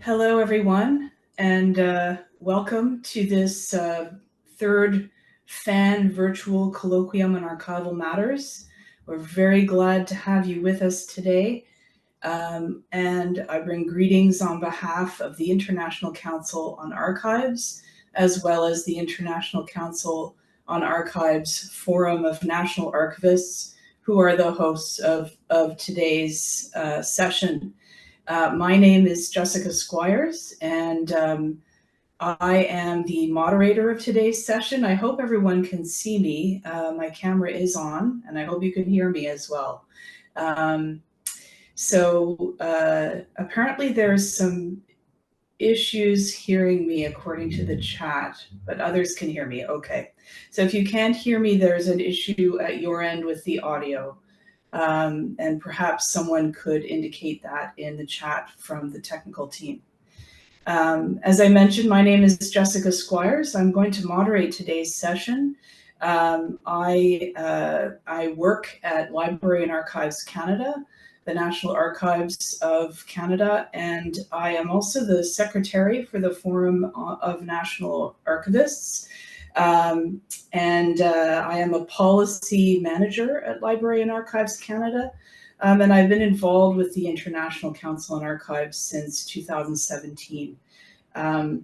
Hello, everyone, and welcome to this third FAN Virtual Colloquium on Archival Matters. We're very glad to have you with us today, and I bring greetings on behalf of the International Council on Archives, as well as the International Council on Archives Forum of National Archivists, who are the hosts of today's session. My name is Jessica Squires, and I am the moderator of today's session. I hope everyone can see me. My camera is on, and I hope you can hear me as well. Apparently there's some issues hearing me according to the chat, but others can hear me. Okay. So if you can't hear me, there's an issue at your end with the audio. And perhaps someone could indicate that in the chat from the technical team. As I mentioned, my name is Jessica Squires. I'm going to moderate today's session. I work at Library and Archives Canada, the National Archives of Canada, and I am also the secretary for the Forum of National Archivists. I am a policy manager at Library and Archives Canada, and I've been involved with the International Council on Archives since 2017. I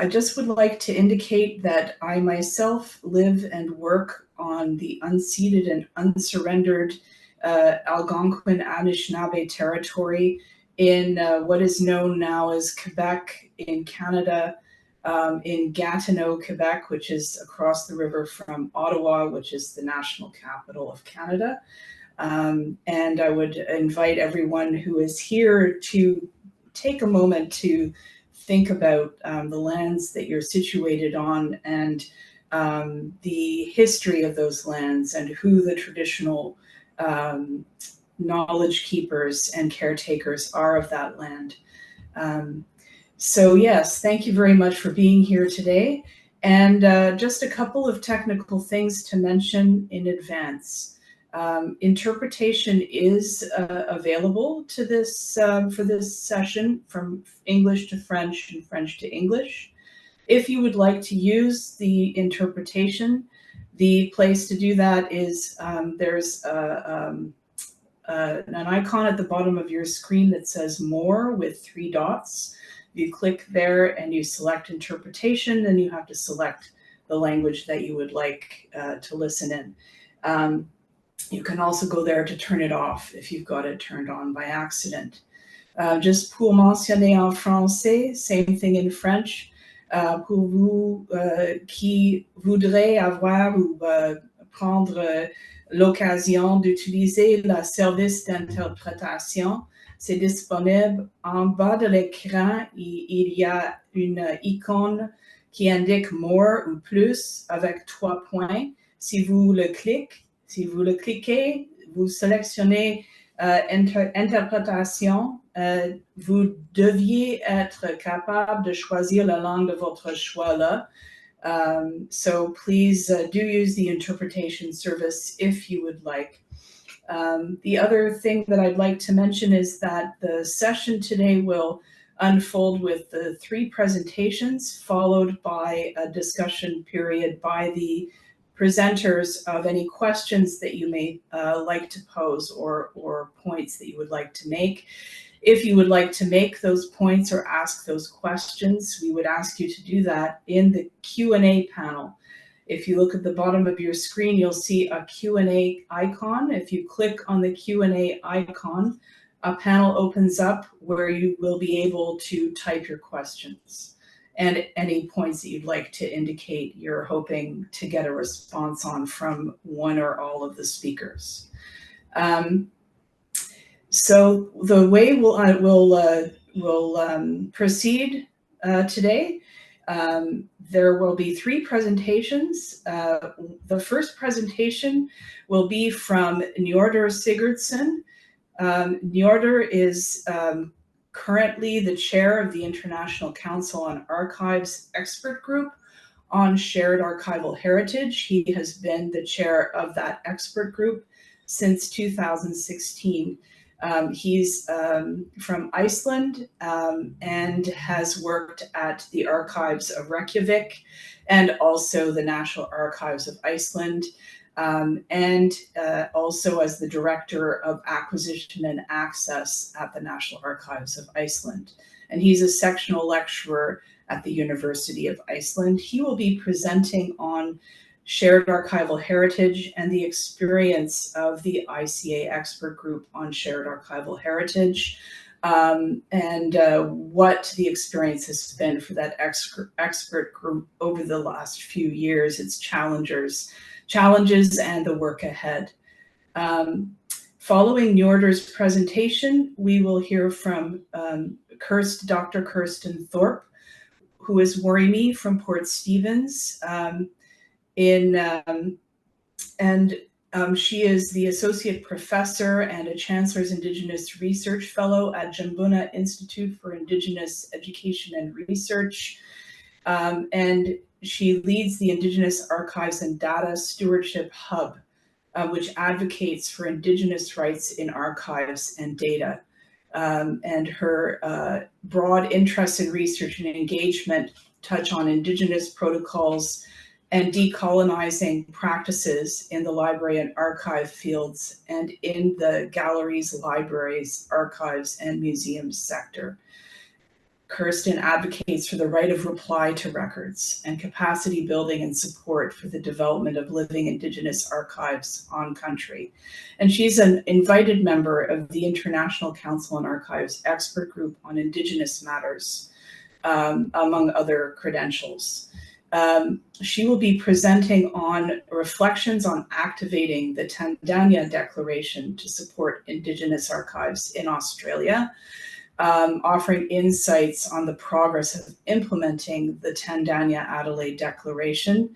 just would like to indicate that I myself live and work on the unceded and unsurrendered Algonquin Anishinaabe territory in what is known now as Quebec in Canada, in Gatineau, Quebec, which is across the river from Ottawa, which is the national capital of Canada. And I would invite everyone who is here to take a moment to think about the lands that you're situated on and the history of those lands and who the traditional knowledge keepers and caretakers are of that land. So yes, thank you very much for being here today. And just a couple of technical things to mention in advance. Interpretation is available to this for this session from English to French and French to English. If you would like to use the interpretation, the place to do that is there's an icon at the bottom of your screen that says More with 3 dots. You click there and you select interpretation, then you have to select the language that you would like to listen in. You can also go there to turn it off if you've got it turned on by accident. Just pour mentionner en français, same thing in French. Pour vous qui voudraient avoir ou prendre l'occasion d'utiliser le service d'interprétation, c'est disponible en bas de l'écran. Il y a une icône qui indique More ou plus avec 3 points. Si vous le cliquez, vous sélectionnez interprétation. Vous deviez être capable de choisir la langue de votre choix là. So please do use the interpretation service if you would like. The other thing that I'd like to mention is that the session today will unfold with the 3 presentations, followed by a discussion period by the presenters of any questions that you may like to pose or points that you would like to make. If you would like to make those points or ask those questions, we would ask you to do that in the Q&A panel. If you look at the bottom of your screen, you'll see a Q&A icon. If you click on the Q&A icon, a panel opens up where you will be able to type your questions and any points that you'd like to indicate you're hoping to get a response on from one or all of the speakers. So the way we'll proceed today, there will be 3 presentations. The first presentation will be from Njörður Sigurðsson. Njörður is currently the chair of the International Council on Archives Expert Group on Shared Archival Heritage. He has been the chair of that expert group since 2016. He's from Iceland and has worked at the Archives of Reykjavik and also the National Archives of Iceland, and also as the Director of Acquisition and Access at the National Archives of Iceland. And he's a sectional lecturer at the University of Iceland. He will be presenting on Shared Archival Heritage and the experience of the ICA Expert Group on Shared Archival Heritage, and what the experience has been for that expert group over the last few years, its challenges, and the work ahead. Following Njörður's presentation, we will hear from Dr. Kirsten Thorpe, who is Worimi from Port Stephens, she is the Associate Professor and a Chancellor's Indigenous Research Fellow at Jambuna Institute for Indigenous Education and Research. And she leads the Indigenous Archives and Data Stewardship Hub, which advocates for Indigenous rights in archives and data. And her broad interest in research and engagement touch on Indigenous protocols and decolonizing practices in the library and archive fields and in the galleries, libraries, archives, and museums sector. Kirsten advocates for the right of reply to records and capacity building and support for the development of living Indigenous archives on country. And she's an invited member of the International Council on Archives Expert Group on Indigenous Matters, among other credentials. She will be presenting on reflections on activating the Tandaya-Adelaide Declaration to support Indigenous archives in Australia, offering insights on the progress of implementing the Tandaya-Adelaide Declaration,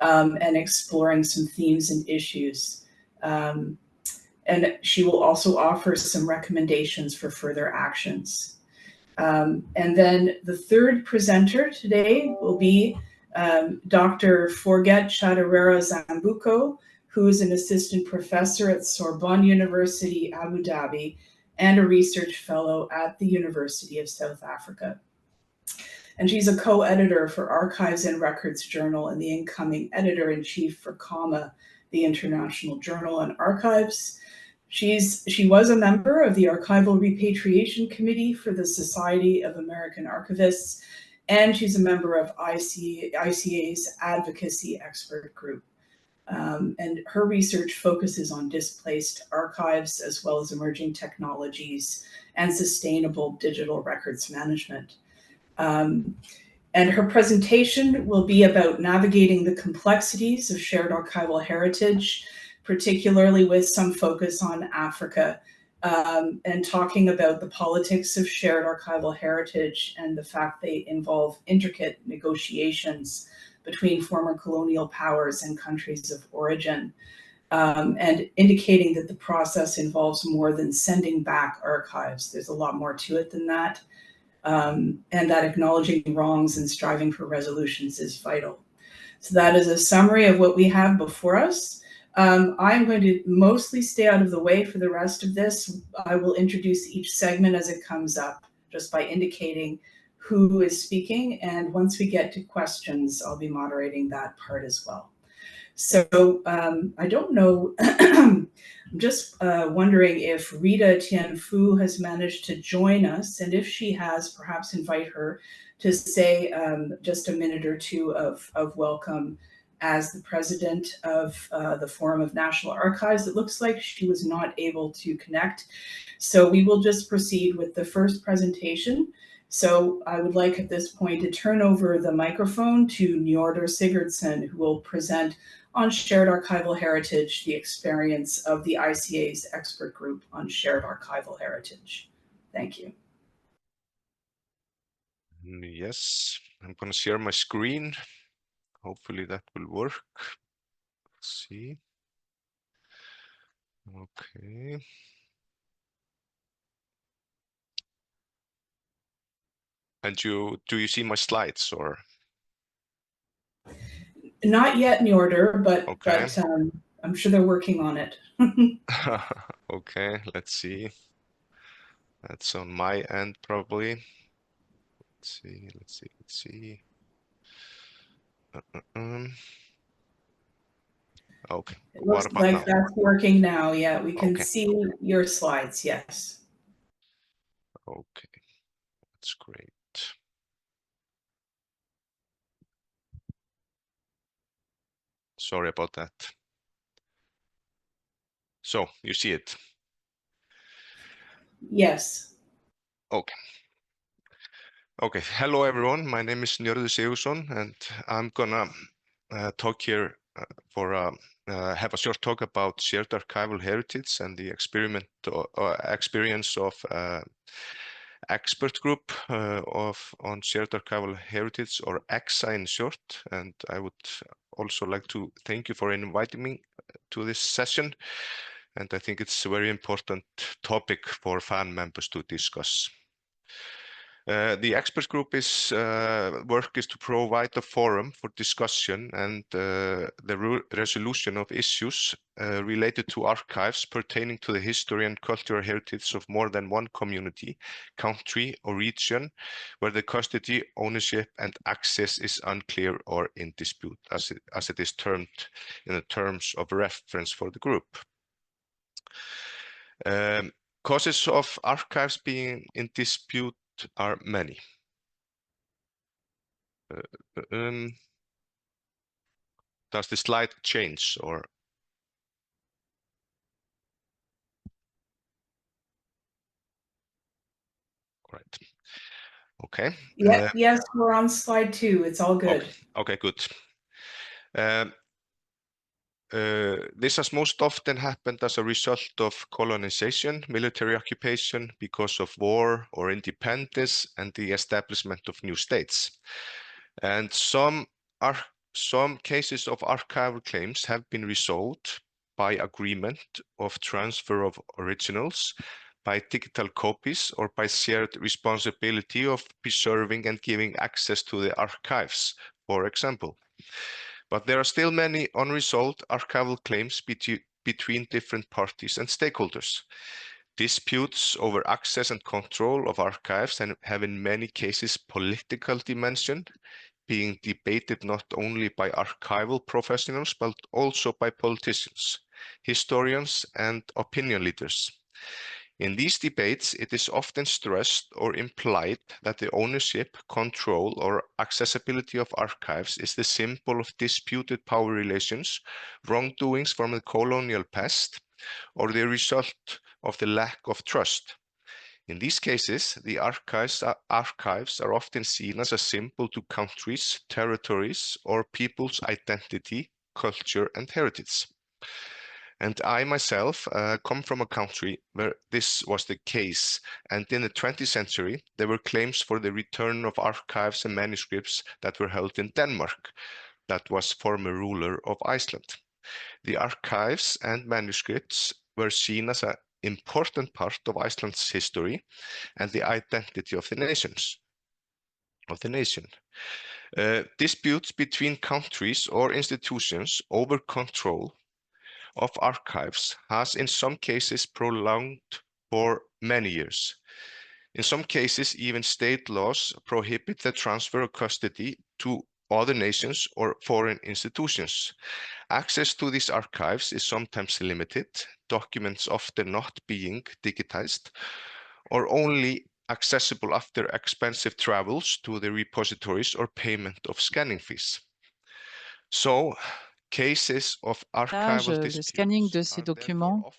and exploring some themes and issues. And she will also offer some recommendations for further actions. And then the third presenter today will be Dr. Forget Chaterera Zambuko, who is an assistant professor at Sorbonne University, Abu Dhabi, and a research fellow at the University of South Africa. And she's a co-editor for Archives and Records Journal and the incoming editor-in-chief for CAMA, the International Journal on Archives. She was a member of the Archival Repatriation Committee for the Society of American Archivists, and she's a member of ICA's Advocacy Expert Group. And her research focuses on displaced archives as well as emerging technologies and sustainable digital records management. And her presentation will be about navigating the complexities of shared archival heritage, particularly with some focus on Africa, and talking about the politics of shared archival heritage and the fact they involve intricate negotiations between former colonial powers and countries of origin, and indicating that the process involves more than sending back archives. There's a lot more to it than that, and that acknowledging wrongs and striving for resolutions is vital. So that is a summary of what we have before us. I'm going to mostly stay out of the way for the rest of this. I will introduce each segment as it comes up, just by indicating who is speaking. And once we get to questions, I'll be moderating that part as well. So I don't know, I'm just wondering if Rita Tianfu has managed to join us. And if she has, perhaps invite her to say just a minute or two of welcome as the president of the Forum of National Archives. It looks like she was not able to connect. So we will just proceed with the first presentation. So I would like at this point to turn over the microphone to Njörður Sigurðsson, who will present on Shared Archival Heritage, the experience of the ICA's Expert Group on Shared Archival Heritage. Thank you. Yes, I'm going to share my screen. Hopefully that will work. Let's see. Okay. And do you see my slides or? Not yet, Njörður, but, okay. I'm sure they're working on it. Okay, let's see. That's on my end, probably. Let's see. Okay. It looks What about like now? that's working now. Yeah, we can Okay. see your slides. Yes. Okay. That's great. Sorry about that. So you see it? Yes. Okay. Okay. Hello, everyone. My name is Njörður Sigurðsson, and I'm gonna talk here have a short talk about shared archival heritage and the experience of expert group on shared archival heritage, or EGSAH in short. And I would also like to thank you for inviting me to this session. And I think it's a very important topic for FAN members to discuss. The expert group work is to provide a forum for discussion and the resolution of issues related to archives pertaining to the history and cultural heritage of more than one community, country, or region where the custody, ownership, and access is unclear or in dispute, as it is termed in the terms of reference for the group. Causes of archives being in dispute are many. Does the slide change, or? Right. Okay. Yeah, yes, we're on slide 2. It's all good. Okay, good. This has most often happened as a result of colonization, military occupation, because of war or independence, and the establishment of new states. And some cases of archival claims have been resolved by agreement of transfer of originals, by digital copies, or by shared responsibility of preserving and giving access to the archives, for example. But there are still many unresolved archival claims between different parties and stakeholders. Disputes over access and control of archives have in many cases political dimension, being debated not only by archival professionals, but also by politicians, historians, and opinion leaders. In these debates, it is often stressed or implied that the ownership, control, or accessibility of archives is the symbol of disputed power relations, wrongdoings from the colonial past, or the result of the lack of trust. In these cases, the archives are often seen as a symbol to countries, territories, or people's identity, culture, and heritage. And I myself come from a country where this was the case. And in the 20th century, there were claims for the return of archives and manuscripts that were held in Denmark, that was former ruler of Iceland. The archives and manuscripts were seen as an important part of Iceland's history and the identity of the nation. Disputes between countries or institutions over control of archives has in some cases prolonged for many years. In some cases, even state laws prohibit the transfer of custody to other nations or foreign institutions. Access to these archives is sometimes limited, documents often not being digitized, or only accessible after expensive travels to the repositories or payment of scanning fees. So, cases of archival Le scanning de ces documents.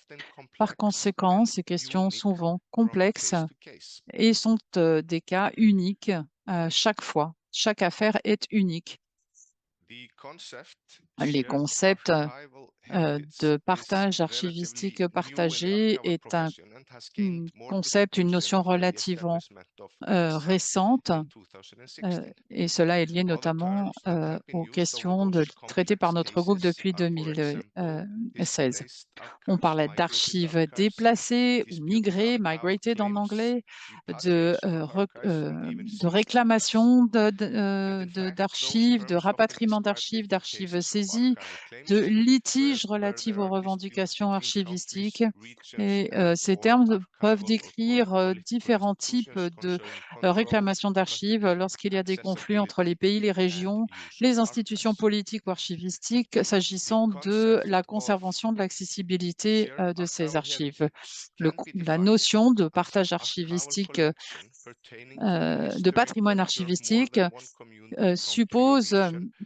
Par conséquent, ces questions sont souvent complexes et sont des cas uniques chaque fois. Chaque affaire est unique. Les concepts de partage archivistique partagé est un concept, une notion relativement récente, et cela est lié notamment aux questions traitées par notre groupe depuis 2016. On parlait d'archives déplacées ou migrées, migrated en anglais, de réclamation d'archives, de rapatriement d'archives saisies, de litiges litiges relatifs aux revendications archivistiques. Et ces termes peuvent décrire différents types de réclamations d'archives lorsqu'il y a des conflits entre les pays, les régions, les institutions politiques ou archivistiques, s'agissant de la conservation de l'accessibilité de ces archives. La notion de partage archivistique, de patrimoine archivistique, suppose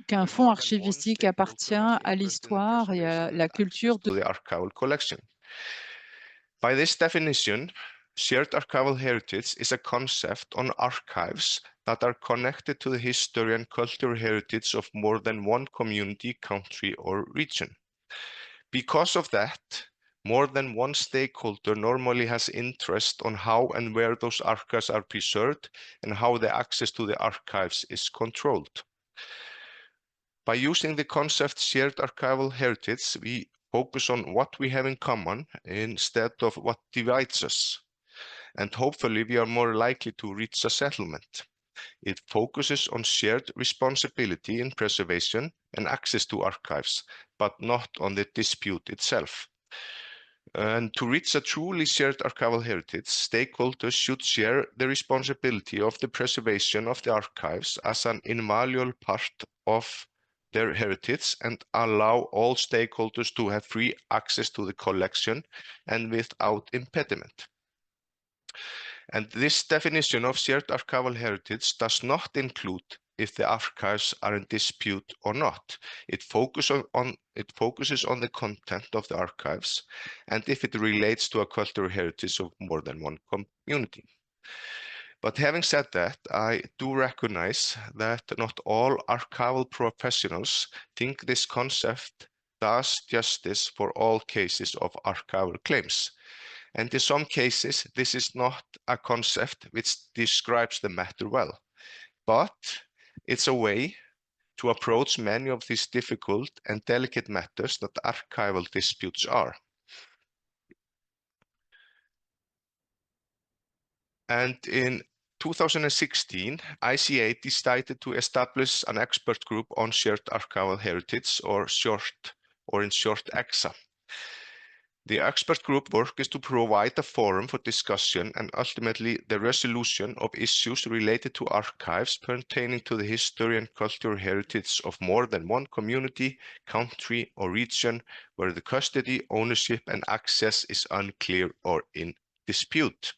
qu'un fonds archivistique appartient à l'histoire et à la culture de archival collection. By this definition, shared archival heritage is a concept on archives that are connected to the history and cultural heritage of more than one community, country, or region. Because of that, more than one stakeholder normally has interest on how and where those archives are preserved and how the access to the archives is controlled. By using the concept shared archival heritage, we focus on what we have in common instead of what divides us. And hopefully we are more likely to reach a settlement. It focuses on shared responsibility in preservation and access to archives, but not on the dispute itself. And to reach a truly shared archival heritage, stakeholders should share the responsibility of the preservation of the archives as an invaluable part of their heritage and allow all stakeholders to have free access to the collection and without impediment. And this definition of shared archival heritage does not include if the archives are in dispute or not. It focuses on the content of the archives and if it relates to a cultural heritage of more than one community. But having said that, I do recognize that not all archival professionals think this concept does justice for all cases of archival claims. And in some cases, this is not a concept which describes the matter well, but it's a way to approach many of these difficult and delicate matters that archival disputes are. And in 2016, ICA decided to establish an expert group on shared archival heritage, or in short, EGSAH. The expert group work is to provide a forum for discussion and ultimately the resolution of issues related to archives pertaining to the history and cultural heritage of more than one community, country, or region where the custody, ownership, and access is unclear or in dispute.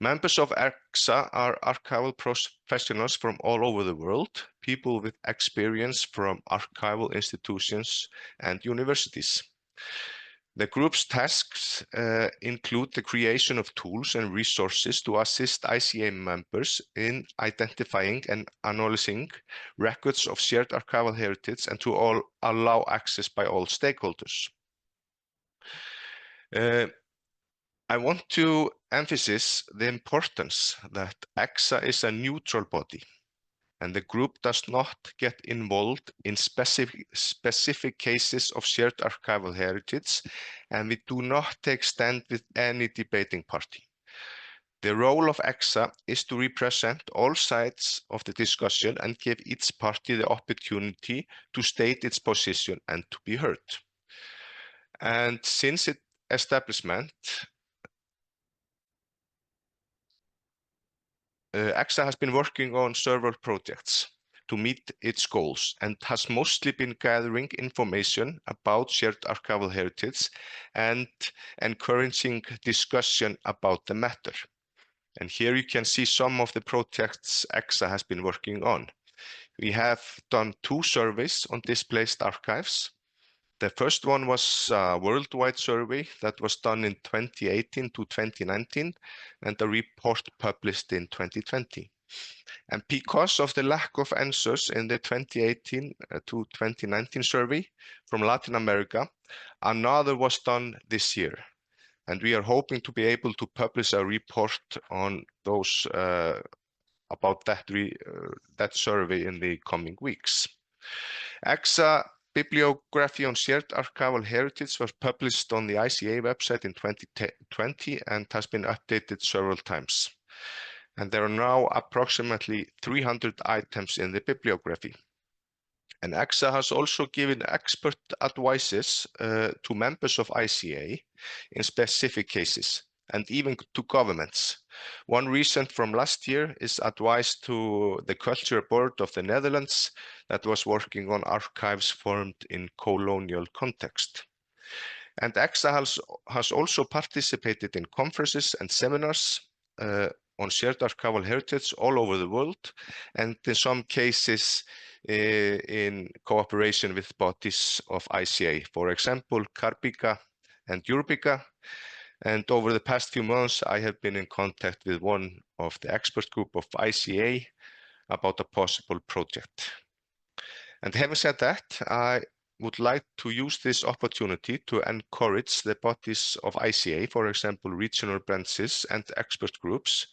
Members of EGSAH are archival professionals from all over the world, people with experience from archival institutions and universities. The group's tasks include the creation of tools and resources to assist ICA members in identifying and analyzing records of shared archival heritage and to allow access by all stakeholders. I want to emphasize the importance that EGSAH is a neutral body and the group does not get involved in specific cases of shared archival heritage, and we do not take stand with any debating party. The role of EGSAH is to represent all sides of the discussion and give each party the opportunity to state its position and to be heard. And since its establishment, EGSAH has been working on several projects to meet its goals and has mostly been gathering information about shared archival heritage and encouraging discussion about the matter. And here you can see some of the projects EGSAH has been working on. We have done 2 surveys on displaced archives. The first one was a worldwide survey that was done in 2018 to 2019 and a report published in 2020. And because of the lack of answers in the 2018 to 2019 survey from Latin America, another was done this year. And we are hoping to be able to publish a report on those about that survey in the coming weeks. EGSAH bibliography on shared archival heritage was published on the ICA website in 2020 and has been updated several times. And there are now approximately 300 items in the bibliography. And EGSAH has also given expert advices to members of ICA in specific cases, and even to governments. One recent from last year is advice to the Culture Board of the Netherlands that was working on archives formed in colonial context. And EGSAH has also participated in conferences and seminars on shared archival heritage all over the world, and in some cases in cooperation with bodies of ICA, for example, CARPICA and EURPICA. And over the past few months, I have been in contact with one of the expert group of ICA about a possible project. And having said that, I would like to use this opportunity to encourage the bodies of ICA, for example, regional branches and expert groups,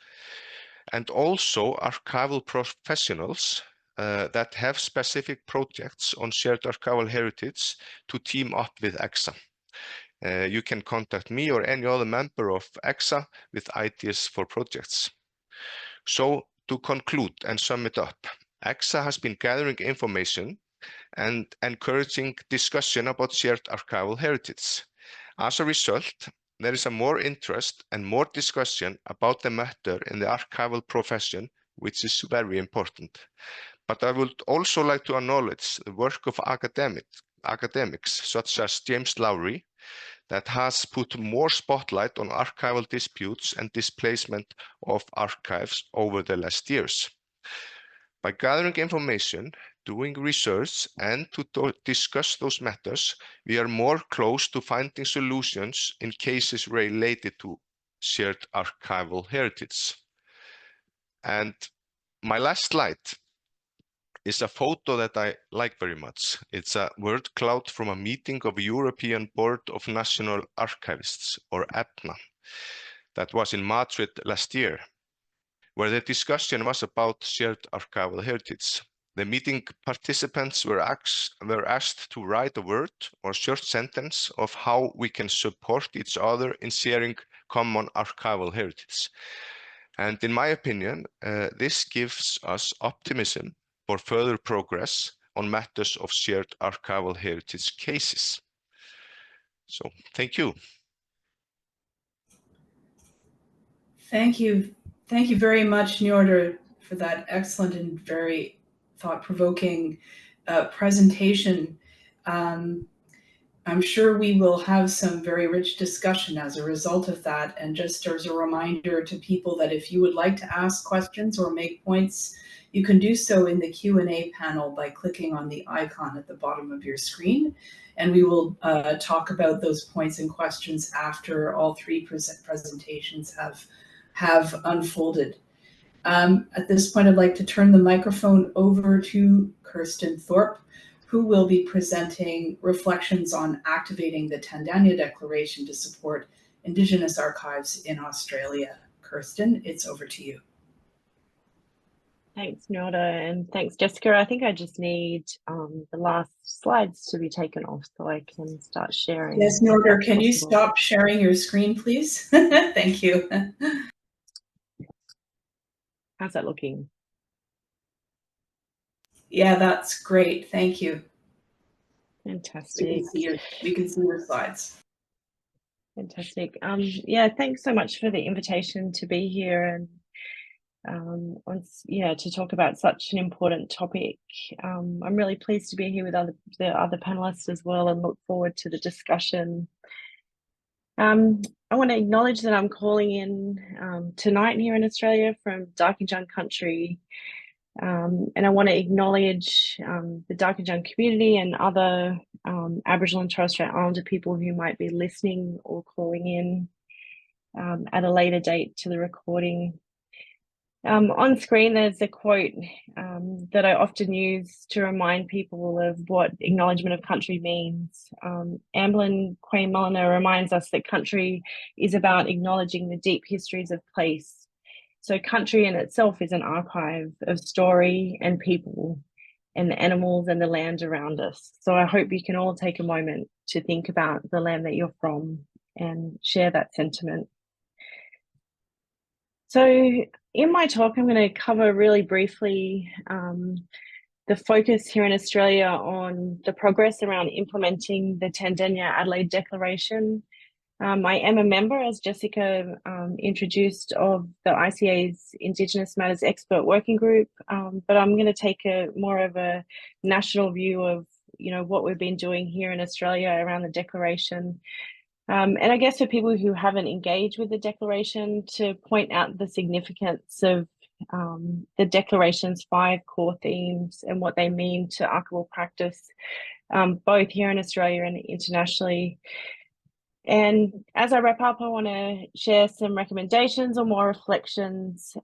and also archival professionals that have specific projects on shared archival heritage to team up with EGSAH. You can contact me or any other member of EGSAH with ideas for projects. So to conclude and sum it up, EGSAH has been gathering information and encouraging discussion about shared archival heritage. As a result, there is a more interest and more discussion about the matter in the archival profession, which is very important. But I would also like to acknowledge the work of academics such as James Lowry, that has put more spotlight on archival disputes and displacement of archives over the last years. By gathering information, doing research, and to discuss those matters, we are more close to finding solutions in cases related to shared archival heritage. And my last slide is a photo that I like very much. It's a word cloud from a meeting of the European Board of National Archivists, or EBNA, that was in Madrid last year, where the discussion was about shared archival heritage. The meeting participants were asked to write a word or short sentence of how we can support each other in sharing common archival heritage. And in my opinion, this gives us optimism for further progress on matters of shared archival heritage cases. So, thank you. Thank you. Thank you very much, Njörður, for that excellent and very thought-provoking presentation. I'm sure we will have some very rich discussion as a result of that. And just as a reminder to people that if you would like to ask questions or make points, you can do so in the Q&A panel by clicking on the icon at the bottom of your screen. And we will talk about those points and questions after all three presentations have unfolded. At this point, I'd like to turn the microphone over to Kirsten Thorpe, who will be presenting reflections on activating the Tandaya Declaration to support Indigenous archives in Australia. Kirsten, it's over to you. Thanks, Njörður, and thanks, Jessica. I think I just need the last slides to be taken off so I can start sharing. Yes, Njörður, can you stop sharing your screen, please? Thank you. How's that looking? Yeah, that's great. Thank you. Fantastic. We can see your slides. Fantastic. Yeah, thanks so much for the invitation to be here and to talk about such an important topic. I'm really pleased to be here with the other panelists as well and look forward to the discussion. I want to acknowledge that I'm calling in tonight here in Australia from Darkinjung country. And I want to acknowledge the Darkinjung community and other Aboriginal and Torres Strait Islander people who might be listening or calling in at a later date to the recording. On screen, there's a quote that I often use to remind people of what acknowledgement of country means. Amblin Queen Mulliner reminds us that country is about acknowledging the deep histories of place. So country in itself is an archive of story and people and the animals and the land around us. So I hope you can all take a moment to think about the land that you're from and share that sentiment. So in my talk, I'm going to cover really briefly the the focus here in Australia on the progress around implementing the Tandaya-Adelaide Declaration. I am a member, as Jessica introduced, of the ICA's Indigenous Matters Expert Working Group, but I'm going to take more of a national view of, what we've been doing here in Australia around the Declaration. And I guess for people who haven't engaged with the Declaration, to point out the significance of the Declaration's 5 core themes and what they mean to archival practice, both here in Australia and internationally. And as I wrap up, I want to share some recommendations or more reflections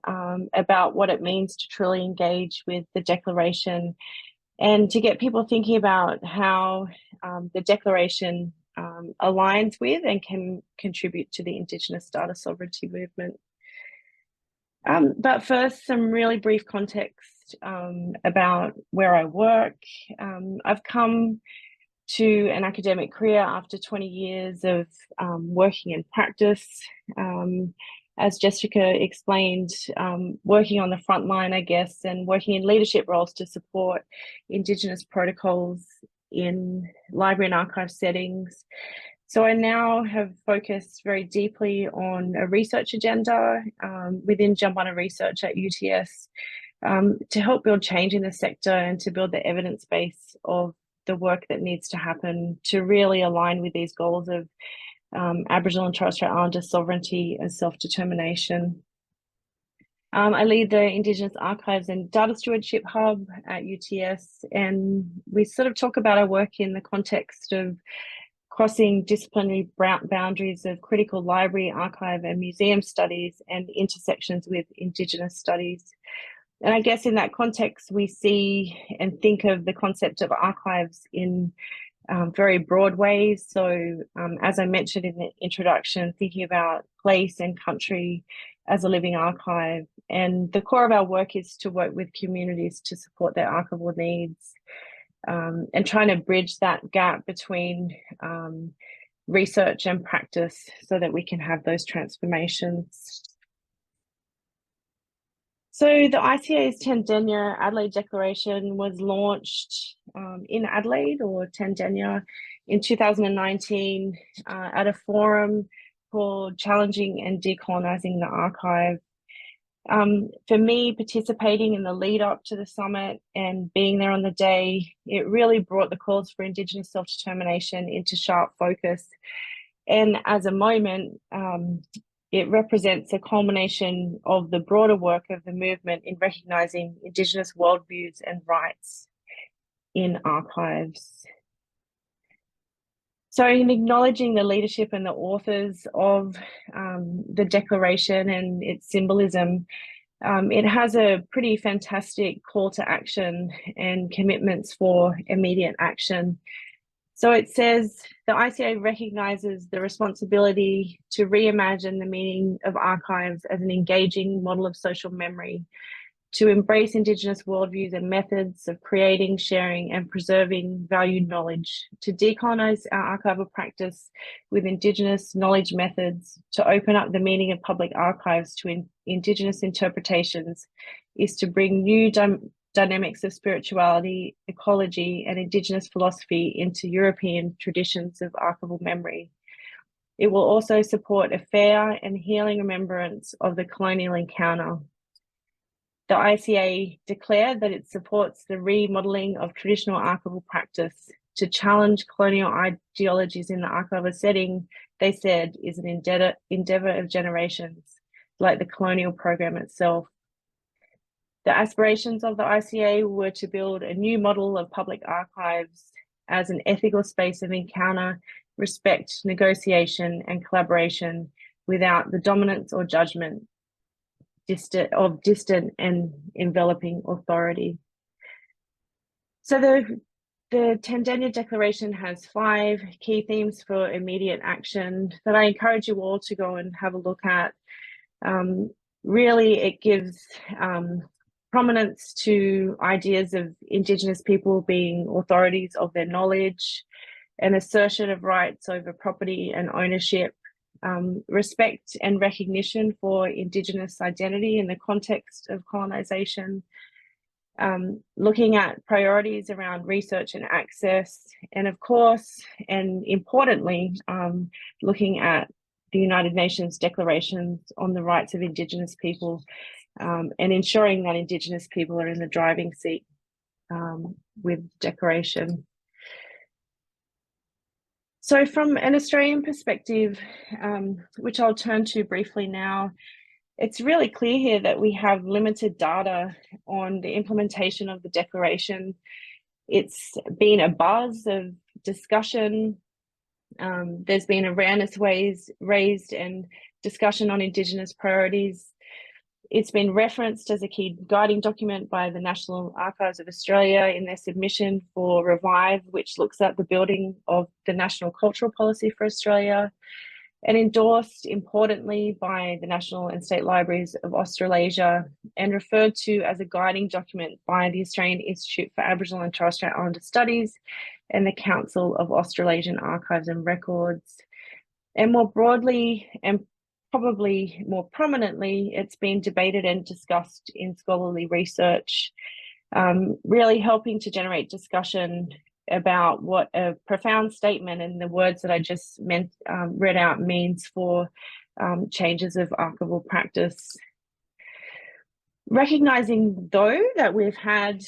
about what it means to truly engage with the Declaration, and to get people thinking about how the Declaration aligns with and can contribute to the Indigenous data sovereignty movement. But first, some really brief context about where I work. I've come to an academic career after 20 years of working in practice. As Jessica explained, working on the front line, I guess, and working in leadership roles to support Indigenous protocols in library and archive settings. So I now have focused very deeply on a research agenda within Jumbunna Research at UTS to help build change in the sector and to build the evidence base of the work that needs to happen to really align with these goals of Aboriginal and Torres Strait Islander sovereignty and self-determination. I lead the Indigenous Archives and Data Stewardship Hub at UTS, and we sort of talk about our work in the context of crossing disciplinary boundaries of critical library, archive and museum studies and intersections with Indigenous studies. And I guess in that context, we see and think of the concept of archives in very broad ways. So as I mentioned in the introduction, thinking about place and country as a living archive. And the core of our work is to work with communities to support their archival needs and trying to bridge that gap between research and practice so that we can have those transformations. So the ICA's Tandaya-Adelaide Declaration was launched in Adelaide, or Tandaya, in 2019 at a forum called Challenging and Decolonising the Archive. For me, participating in the lead up to the summit and being there on the day, it really brought the calls for Indigenous self-determination into sharp focus. And as a moment, it represents a culmination of the broader work of the movement in recognising Indigenous worldviews and rights in archives. So in acknowledging the leadership and the authors of the Declaration and its symbolism, it has a pretty fantastic call to action and commitments for immediate action. So it says the ICA recognises the responsibility to reimagine the meaning of archives as an engaging model of social memory, to embrace Indigenous worldviews and methods of creating, sharing and preserving valued knowledge, to decolonise our archival practice with Indigenous knowledge methods, to open up the meaning of public archives to Indigenous interpretations, is to bring new dynamics of spirituality, ecology and Indigenous philosophy into European traditions of archival memory. It will also support a fair and healing remembrance of the colonial encounter. The ICA declared that it supports the remodelling of traditional archival practice. To challenge colonial ideologies in the archival setting, they said, is an endeavour of generations, like the colonial program itself. The aspirations of the ICA were to build a new model of public archives as an ethical space of encounter, respect, negotiation and collaboration without the dominance or judgment of distant and enveloping authority. So the Tandaya Declaration has 5 key themes for immediate action that I encourage you all to go and have a look at. Really, it gives prominence to ideas of Indigenous people being authorities of their knowledge, an assertion of rights over property and ownership, respect and recognition for Indigenous identity in the context of colonisation, looking at priorities around research and access, and of course, and importantly, looking at the United Nations declarations on the rights of Indigenous people, and ensuring that Indigenous people are in the driving seat with declaration. So from an Australian perspective, which I'll turn to briefly now, it's really clear here that we have limited data on the implementation of the declaration. It's been a buzz of discussion. There's been awareness raised and discussion on Indigenous priorities. It's been referenced as a key guiding document by the National Archives of Australia in their submission for Revive, which looks at the building of the National Cultural Policy for Australia, and endorsed importantly by the National and State Libraries of Australasia, and referred to as a guiding document by the Australian Institute for Aboriginal and Torres Strait Islander Studies and the Council of Australasian Archives and Records. And more broadly, and probably more prominently, it's been debated and discussed in scholarly research, really helping to generate discussion about what a profound statement and the words that I just read out means for changes of archival practice. Recognizing though that we've had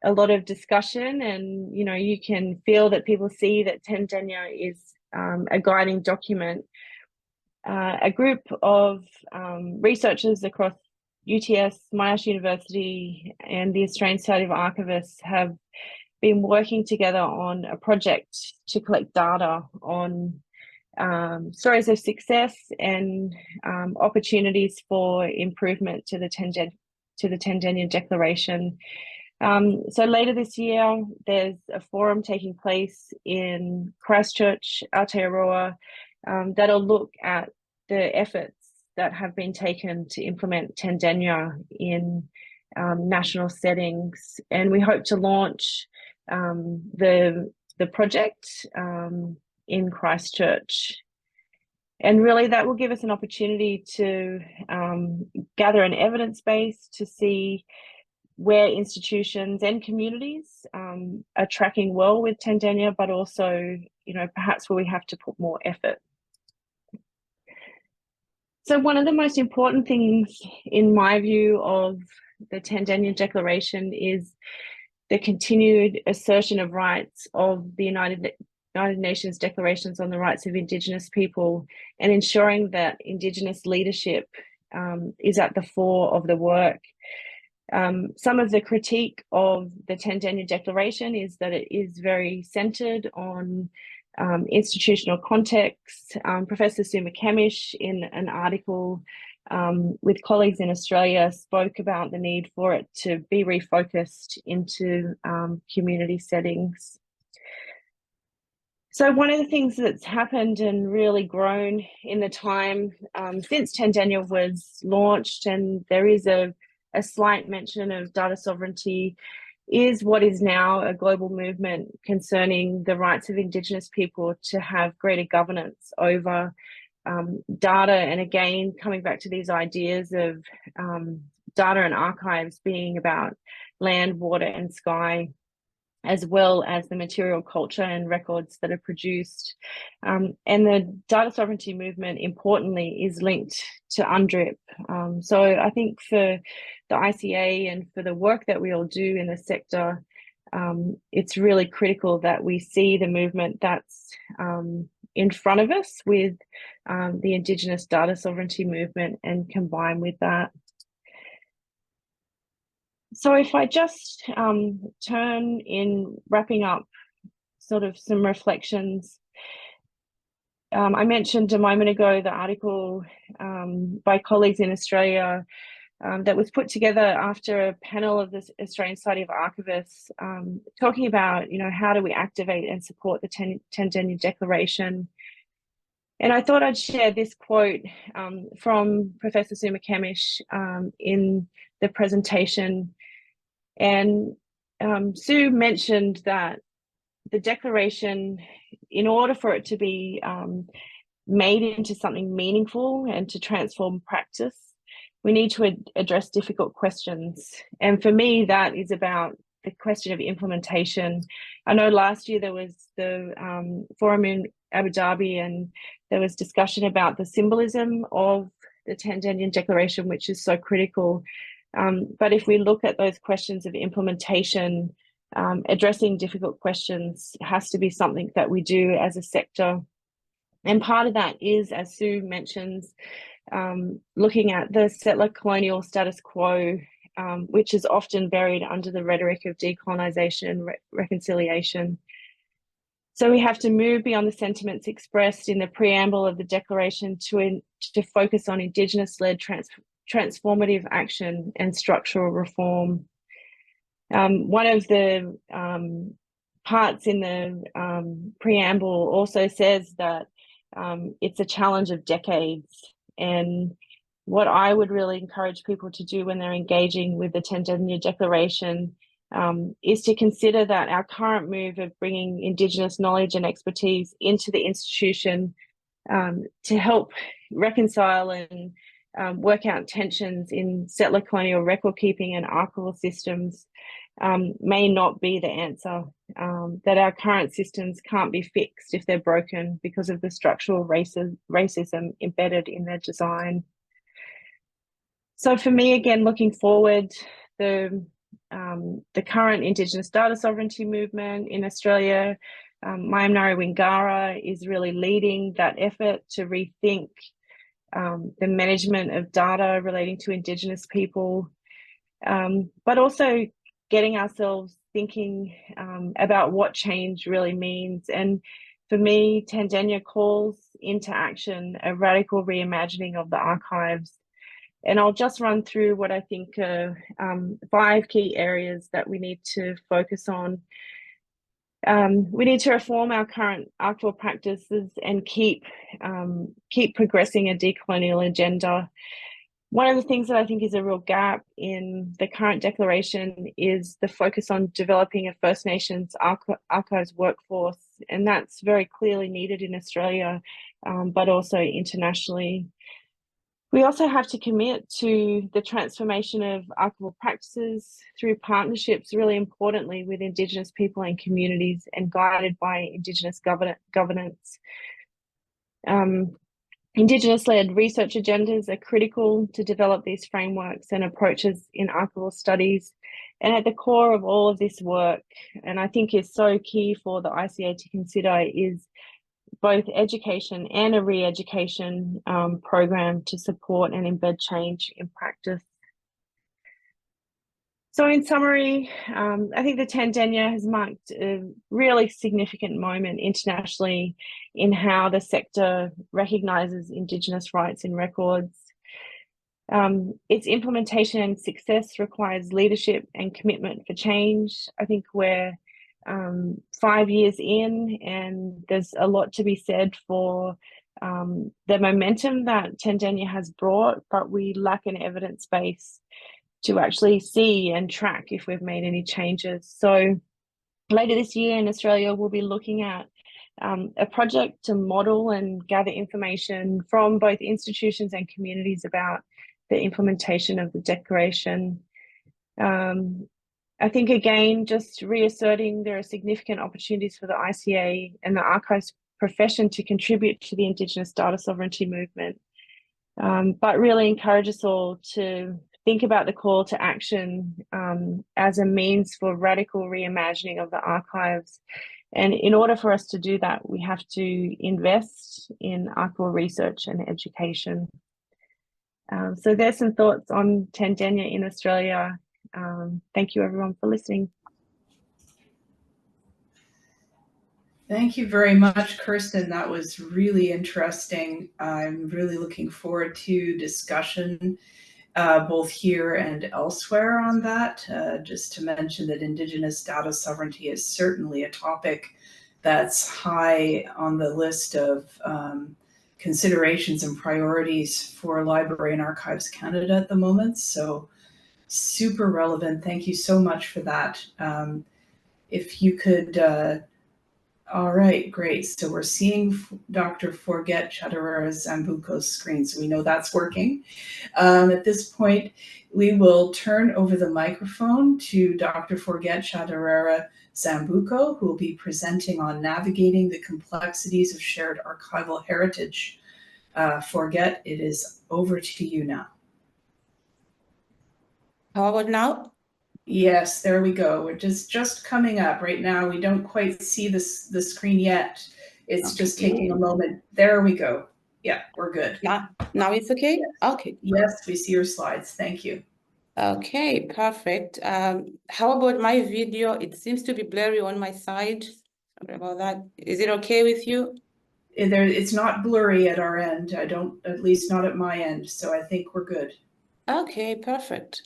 a lot of discussion, and you can feel that people see that Tandanya is a guiding document, a group of researchers across UTS, Monash University, and the Australian Society of Archivists have been working together on a project to collect data on stories of success and opportunities for improvement to the Tandanya Declaration. So later this year, there's a forum taking place in Christchurch, Aotearoa, that'll look at the efforts that have been taken to implement Tandanya in national settings, and we hope to launch the project in Christchurch. And really that will give us an opportunity to gather an evidence base to see where institutions and communities are tracking well with Tandanya, but also, perhaps where we have to put more effort. So one of the most important things in my view of the Tandanya Declaration is the continued assertion of rights of the United Nations declarations on the rights of Indigenous people, and ensuring that Indigenous leadership is at the fore of the work. Some of the critique of the Tandanya Declaration is that it is very centred on institutional context. Professor Sue McCamish, in an article with colleagues in Australia, spoke about the need for it to be refocused into community settings. So one of the things that's happened and really grown in the time since Tandanya was launched, and there is a slight mention of data sovereignty, is what is now a global movement concerning the rights of Indigenous people to have greater governance over data. And again, coming back to these ideas of data and archives being about land, water, and sky, as well as the material culture and records that are produced. And the data sovereignty movement, importantly, is linked to UNDRIP. So I think for the ICA and for the work that we all do in the sector, it's really critical that we see the movement that's in front of us with the Indigenous data sovereignty movement and combine with that. So if I just turn in wrapping up sort of some reflections, I mentioned a moment ago the article by colleagues in Australia that was put together after a panel of the Australian Society of Archivists talking about, how do we activate and support the Tandanya Declaration. And I thought I'd share this quote from Professor Sue McCamish in the presentation. And Sue mentioned that the declaration, in order for it to be made into something meaningful and to transform practice, we need to address difficult questions. And for me, that is about the question of implementation. I know last year there was the forum in Abu Dhabi, and there was discussion about the symbolism of the Tandaya Declaration, which is so critical. But if we look at those questions of implementation, addressing difficult questions has to be something that we do as a sector. And part of that is, as Sue mentions, looking at the settler colonial status quo, which is often buried under the rhetoric of decolonisation and reconciliation. So we have to move beyond the sentiments expressed in the preamble of the Declaration to focus on Indigenous-led transformative action and structural reform. One of the parts in the preamble also says that it's a challenge of decades. And what I would really encourage people to do when they're engaging with the Tandaya Declaration is to consider that our current move of bringing Indigenous knowledge and expertise into the institution to help reconcile and work out tensions in settler colonial record keeping and archival systems may not be the answer, that our current systems can't be fixed if they're broken because of the structural racism embedded in their design. So for me, again, looking forward, the current Indigenous data sovereignty movement in Australia, Mayamnari Wingara is really leading that effort to rethink the management of data relating to Indigenous people, but also getting ourselves thinking about what change really means. And for me, Tandaya calls into action a radical reimagining of the archives. And I'll just run through what I think are 5 key areas that we need to focus on. We need to reform our current archival practices and keep progressing a decolonial agenda. One of the things that I think is a real gap in the current declaration is the focus on developing a First Nations archives workforce, and that's very clearly needed in Australia, but also internationally. We also have to commit to the transformation of archival practices through partnerships, really importantly, with Indigenous people and communities and guided by Indigenous governance. Indigenous-led research agendas are critical to develop these frameworks and approaches in archival studies. And at the core of all of this work, and I think is so key for the ICA to consider, is both education and a re-education program to support and embed change in practice. So in summary, I think the Tandaya has marked a really significant moment internationally in how the sector recognises Indigenous rights in records. Its implementation and success requires leadership and commitment for change. I think we're 5 years in, and there's a lot to be said for the momentum that Tandaya has brought, but we lack an evidence base to actually see and track if we've made any changes. So later this year in Australia, we'll be looking at a project to model and gather information from both institutions and communities about the implementation of the declaration. I think, again, just reasserting there are significant opportunities for the ICA and the archives profession to contribute to the Indigenous data sovereignty movement, but really encourage us all to think about the call to action as a means for radical reimagining of the archives. And in order for us to do that, we have to invest in archival research and education. So there's some thoughts on Tandaya in Australia. Thank you everyone for listening. Thank you very much, Kirsten. That was really interesting. I'm really looking forward to discussion both here and elsewhere on that. Just to mention that Indigenous data sovereignty is certainly a topic that's high on the list of considerations and priorities for Library and Archives Canada at the moment. So super relevant. Thank you so much for that. If you could All right, great. So we're seeing Dr. Forget Chaterera Zambuko's screen, so we know that's working. At this point, we will turn over the microphone to Dr. Forget Chaterera Zambuko, who will be presenting on navigating the complexities of shared archival heritage. Forget, it is over to you now. How about now? Yes, there we go. We're just coming up right now. We don't quite see the screen yet. It's just taking a moment. There we go. Yeah, we're good. Now it's okay? Yes. Okay. Yes, we see your slides. Thank you. Okay, perfect. How about my video? It seems to be blurry on my side. Sorry about that. Is it okay with you? It's not blurry at our end. At least not at my end. So I think we're good. Okay, perfect.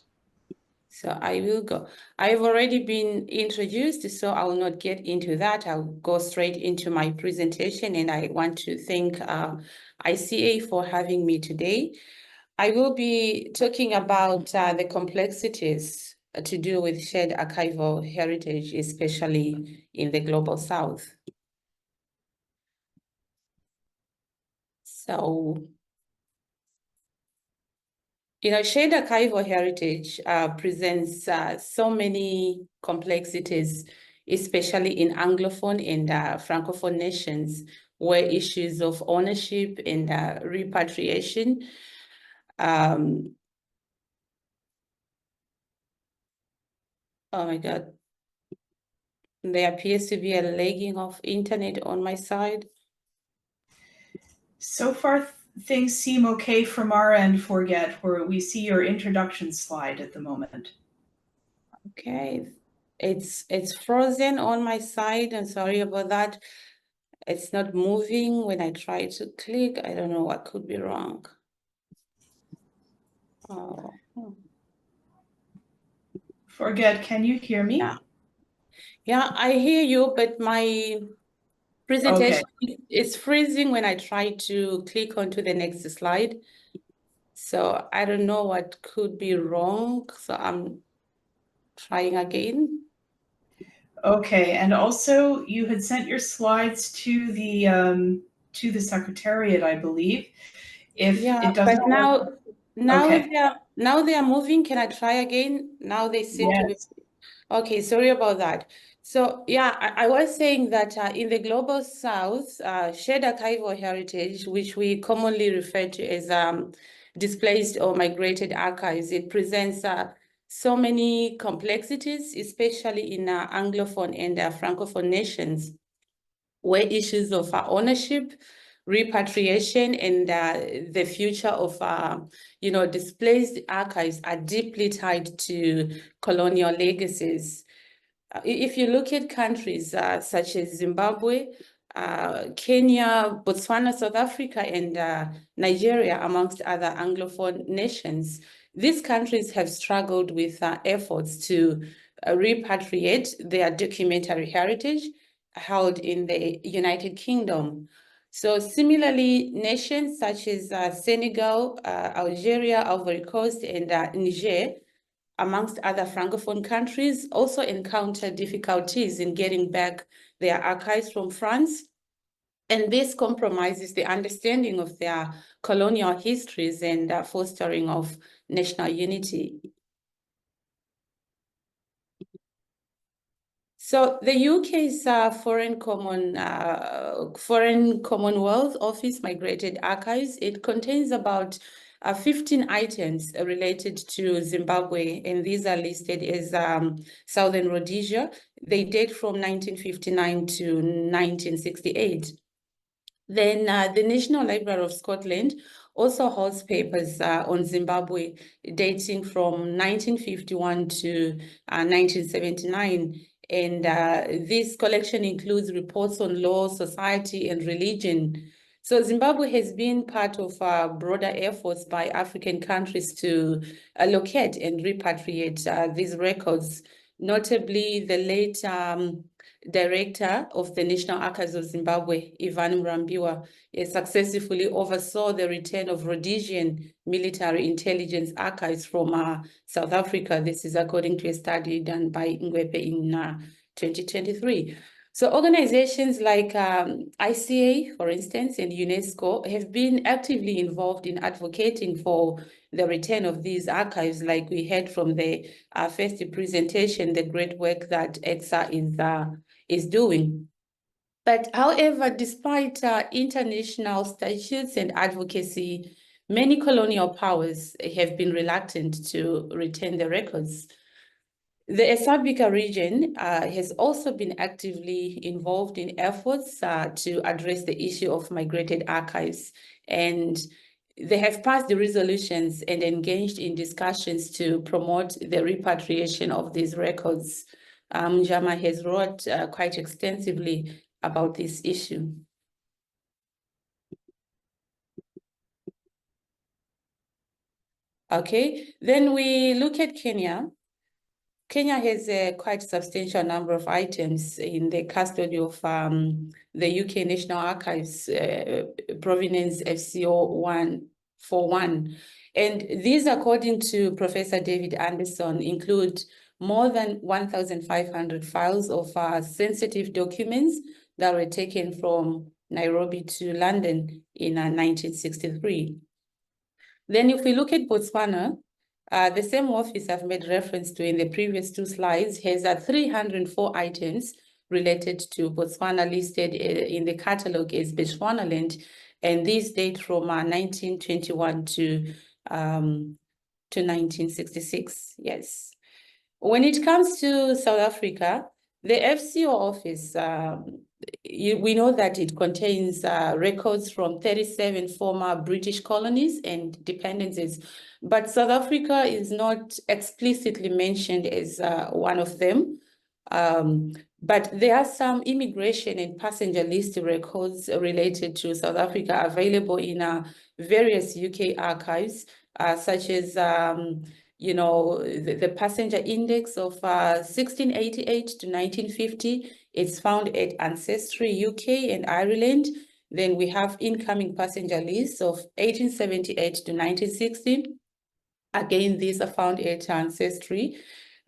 So I will go. I've already been introduced, so I will not get into that. I'll go straight into my presentation, and I want to thank ICA for having me today. I will be talking about the complexities to do with shared archival heritage, especially in the Global South. So, shared archival heritage presents so many complexities, especially in Anglophone and Francophone nations, where issues of ownership and repatriation oh my God. There appears to be a lagging of internet on my side. So far, things seem okay from our end, Forget, where we see your introduction slide at the moment. Okay, it's frozen on my side. I'm sorry about that. It's not moving when I try to click. I don't know what could be wrong. Oh. Forget, can you hear me? Yeah, I hear you, but my presentation is freezing when I try to click onto the next slide. So I don't know what could be wrong. So I'm trying again. Okay, and also you had sent your slides to the Secretariat, I believe. If it doesn't but okay. now they are moving. Can I try again? Now they seem to be. Okay, sorry about that. So yeah, I was saying that in the Global South, shared archival heritage, which we commonly refer to as displaced or migrated archives, it presents so many complexities, especially in Anglophone and Francophone nations, where issues of ownership, repatriation, and the future of displaced archives are deeply tied to colonial legacies. If you look at countries such as Zimbabwe, Kenya, Botswana, South Africa, and Nigeria, amongst other Anglophone nations, these countries have struggled with efforts to repatriate their documentary heritage held in the United Kingdom. So similarly, nations such as Senegal, Algeria, Ivory Coast, and Niger, amongst other Francophone countries, also encounter difficulties in getting back their archives from France. And this compromises the understanding of their colonial histories and fostering of national unity. So the UK's Foreign Commonwealth Office Migrated Archives, it contains about 15 items related to Zimbabwe, and these are listed as Southern Rhodesia. They date from 1959 to 1968. Then the National Library of Scotland also holds papers on Zimbabwe dating from 1951 to 1979. And this collection includes reports on law, society, and religion. So Zimbabwe has been part of broader efforts by African countries to locate and repatriate these records, notably the late Director of the National Archives of Zimbabwe, Ivan Mrambiwa, successfully oversaw the return of Rhodesian military intelligence archives from South Africa. This is according to a study done by Ngwepe in 2023. So organizations like ICA, for instance, and UNESCO have been actively involved in advocating for the return of these archives, like we heard from the first presentation, the great work that EGSAH is doing. But however, despite international statutes and advocacy, many colonial powers have been reluctant to return the records. The Zambuko region has also been actively involved in efforts to address the issue of migrated archives, and they have passed the resolutions and engaged in discussions to promote the repatriation of these records. Njama has wrote quite extensively about this issue. Okay, then we look at Kenya. Kenya has a quite substantial number of items in the custody of the UK National Archives, provenance FCO 141. And these, according to Professor David Anderson, include more than 1,500 files of sensitive documents that were taken from Nairobi to London in 1963. Then if we look at Botswana, the same office I've made reference to in the previous two slides has 304 items related to Botswana listed in the catalogue as Bechuanaland, and these date from 1921 to 1966, yes. When it comes to South Africa, the FCO office, we know that it contains records from 37 former British colonies and dependencies, but South Africa is not explicitly mentioned as one of them. But there are some immigration and passenger list records related to South Africa available in various UK archives, such as the passenger index of 1688 to 1950. It's found at Ancestry UK and Ireland. Then we have incoming passenger lists of 1878 to 1960. Again, these are found at Ancestry.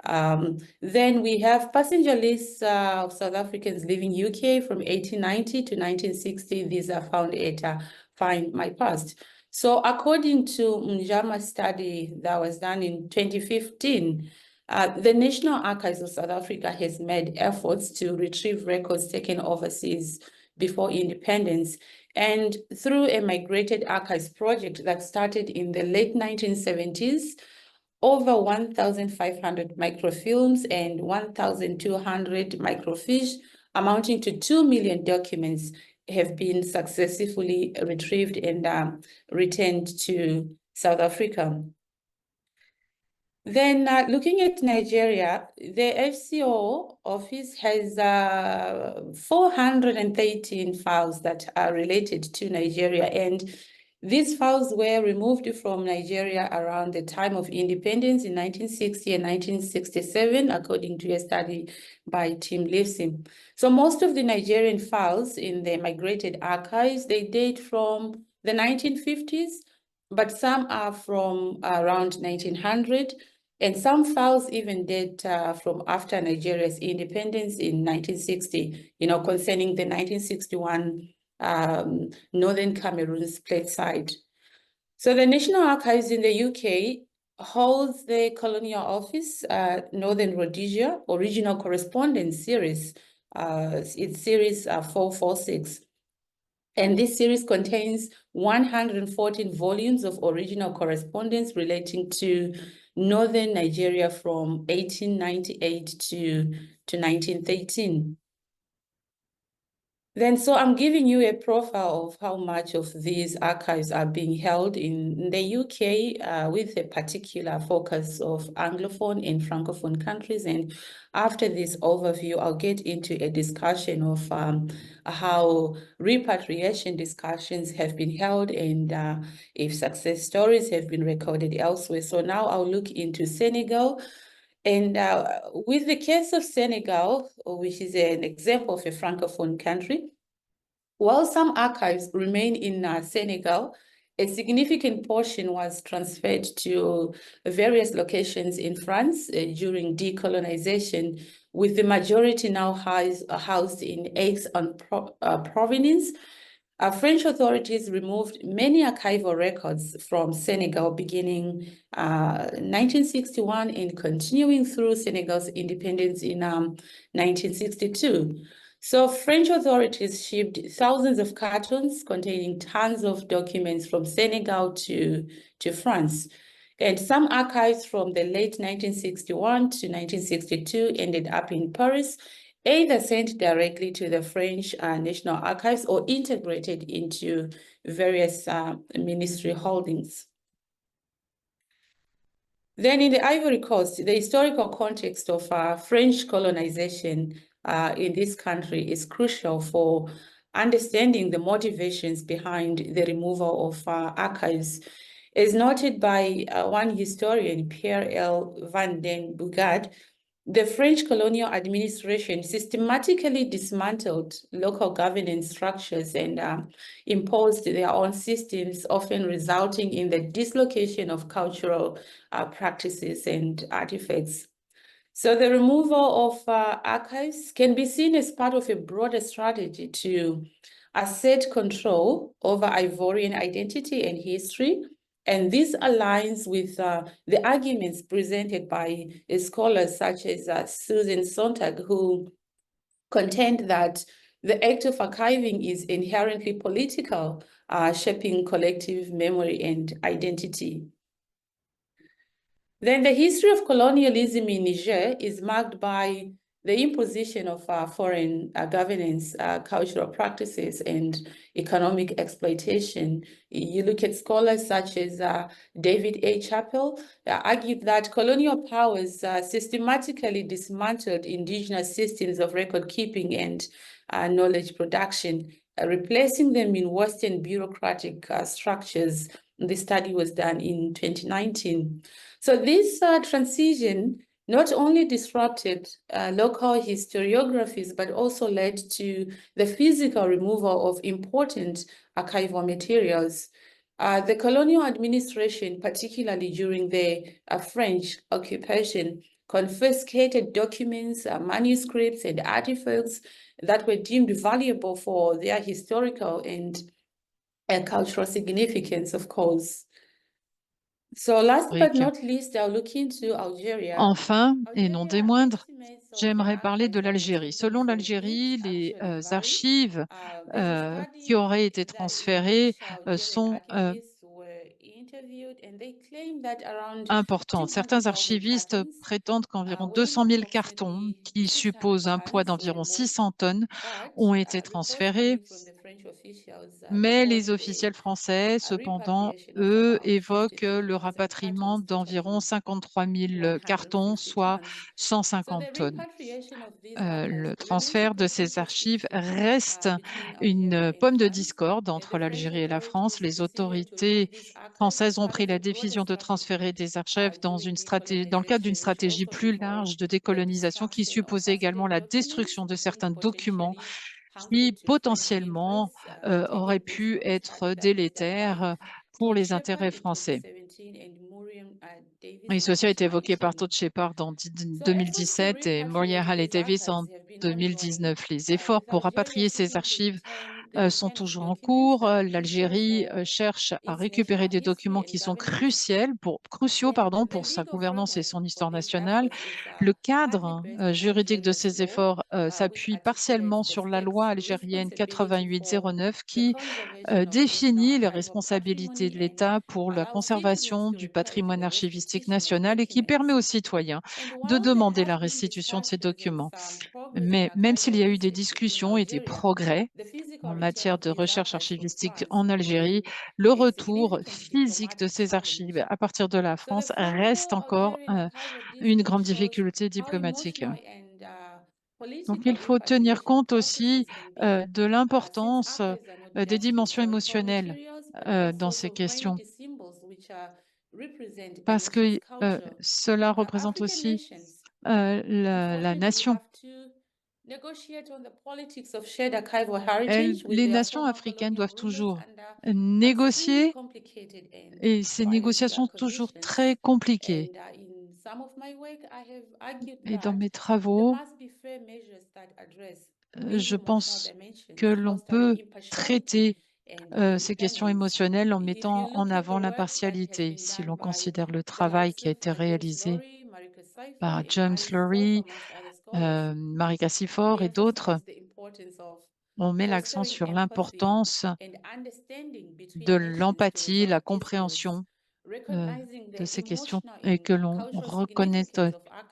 Then we have passenger lists of South Africans living UK from 1890 to 1960. These are found at Find My Past. So according to Njama's study that was done in 2015, the National Archives of South Africa has made efforts to retrieve records taken overseas before independence. And through a migrated archives project that started in the late 1970s, over 1,500 microfilms and 1,200 microfiche, amounting to 2 million documents, have been successfully retrieved and returned to South Africa. Then looking at Nigeria, the FCO office has 413 files that are related to Nigeria, and these files were removed from Nigeria around the time of independence in 1960 and 1967, according to a study by Tim Livesey. So most of the Nigerian files in the migrated archives, they date from the 1950s, but some are from around 1900, and some files even date from after Nigeria's independence in 1960, concerning the 1961 Northern Cameroon split side. So the National Archives in the UK holds the Colonial Office Northern Rhodesia Original Correspondence Series. It's series 446. And this series contains 114 volumes of original correspondence relating to Northern Nigeria from 1898 to 1913. Then, so I'm giving you a profile of how much of these archives are being held in the UK with a particular focus of Anglophone and Francophone countries. And after this overview, I'll get into a discussion of how repatriation discussions have been held and if success stories have been recorded elsewhere. So now I'll look into Senegal. And with the case of Senegal, which is an example of a Francophone country, while some archives remain in Senegal, a significant portion was transferred to various locations in France during decolonization, with the majority now housed in Aix-en-Provence. French authorities removed many archival records from Senegal beginning 1961 and continuing through Senegal's independence in 1962. So French authorities shipped thousands of cartons containing tons of documents from Senegal to France. And some archives from the late 1961 to 1962 ended up in Paris, either sent directly to the French National Archives or integrated into various ministry holdings. Then in the Ivory Coast, the historical context of French colonization in this country is crucial for understanding the motivations behind the removal of archives. As noted by one historian, Pierre L. van den Bugad, the French colonial administration systematically dismantled local governance structures and imposed their own systems, often resulting in the dislocation of cultural practices and artifacts. So the removal of archives can be seen as part of a broader strategy to assert control over Ivorian identity and history. And this aligns with the arguments presented by scholars such as Susan Sontag, who contend that the act of archiving is inherently political, shaping collective memory and identity. Then the history of colonialism in Niger is marked by the imposition of foreign governance, cultural practices, and economic exploitation. You look at scholars such as David A. Chappell, argued that colonial powers systematically dismantled indigenous systems of record keeping and knowledge production, replacing them in Western bureaucratic structures. The study was done in 2019. So this transition not only disrupted local historiographies, but also led to the physical removal of important archival materials. The colonial administration, particularly during the French occupation, confiscated documents, manuscripts, and artifacts that were deemed valuable for their historical and cultural significance, of course. So last but not least, I'll look into Algeria. Enfin, et non des moindres, j'aimerais parler de l'Algérie. Selon l'Algérie, les archives qui auraient été transférées sont importantes. Certains archivistes prétendent qu'environ 200 000 cartons, qui supposent un poids d'environ 600 tonnes, ont été transférés. Mais les officiels français, cependant, eux, évoquent le rapatriement d'environ 53 000 cartons, soit 150 tonnes. Le transfert de ces archives reste une pomme de discorde entre l'Algérie et la France. Les autorités françaises ont pris la décision de transférer des archives dans le cadre d'une stratégie plus large de décolonisation qui supposait également la destruction de certains documents qui potentiellement auraient pu être délétères pour les intérêts français. Et ceci a été évoqué par Todd Shepard en 2017 et Maria Haley-Davis en 2019. Les efforts pour rapatrier ces archives sont toujours en cours. L'Algérie cherche à récupérer des documents qui sont cruciaux pour sa gouvernance et son histoire nationale. Le cadre juridique de ces efforts s'appuie partiellement sur la loi algérienne 8809 qui définit les responsabilités de l'État pour la conservation du patrimoine archivistique national et qui permet aux citoyens de demander la restitution de ces documents. Mais même s'il y a eu des discussions et des progrès en matière de recherche archivistique en Algérie, le retour physique de ces archives à partir de la France reste encore une grande difficulté diplomatique. Donc, il faut tenir compte aussi de l'importance des dimensions émotionnelles dans ces questions, parce que cela représente aussi la nation. Les nations africaines doivent toujours négocier et ces négociations sont toujours très compliquées. Et dans mes travaux, je pense que l'on peut traiter ces questions émotionnelles en mettant en avant l'impartialité. Si l'on considère le travail qui a été réalisé par James Lory, Marika Sifor et d'autres, on met l'accent sur l'importance de l'empathie, la compréhension de ces questions et que l'on reconnaisse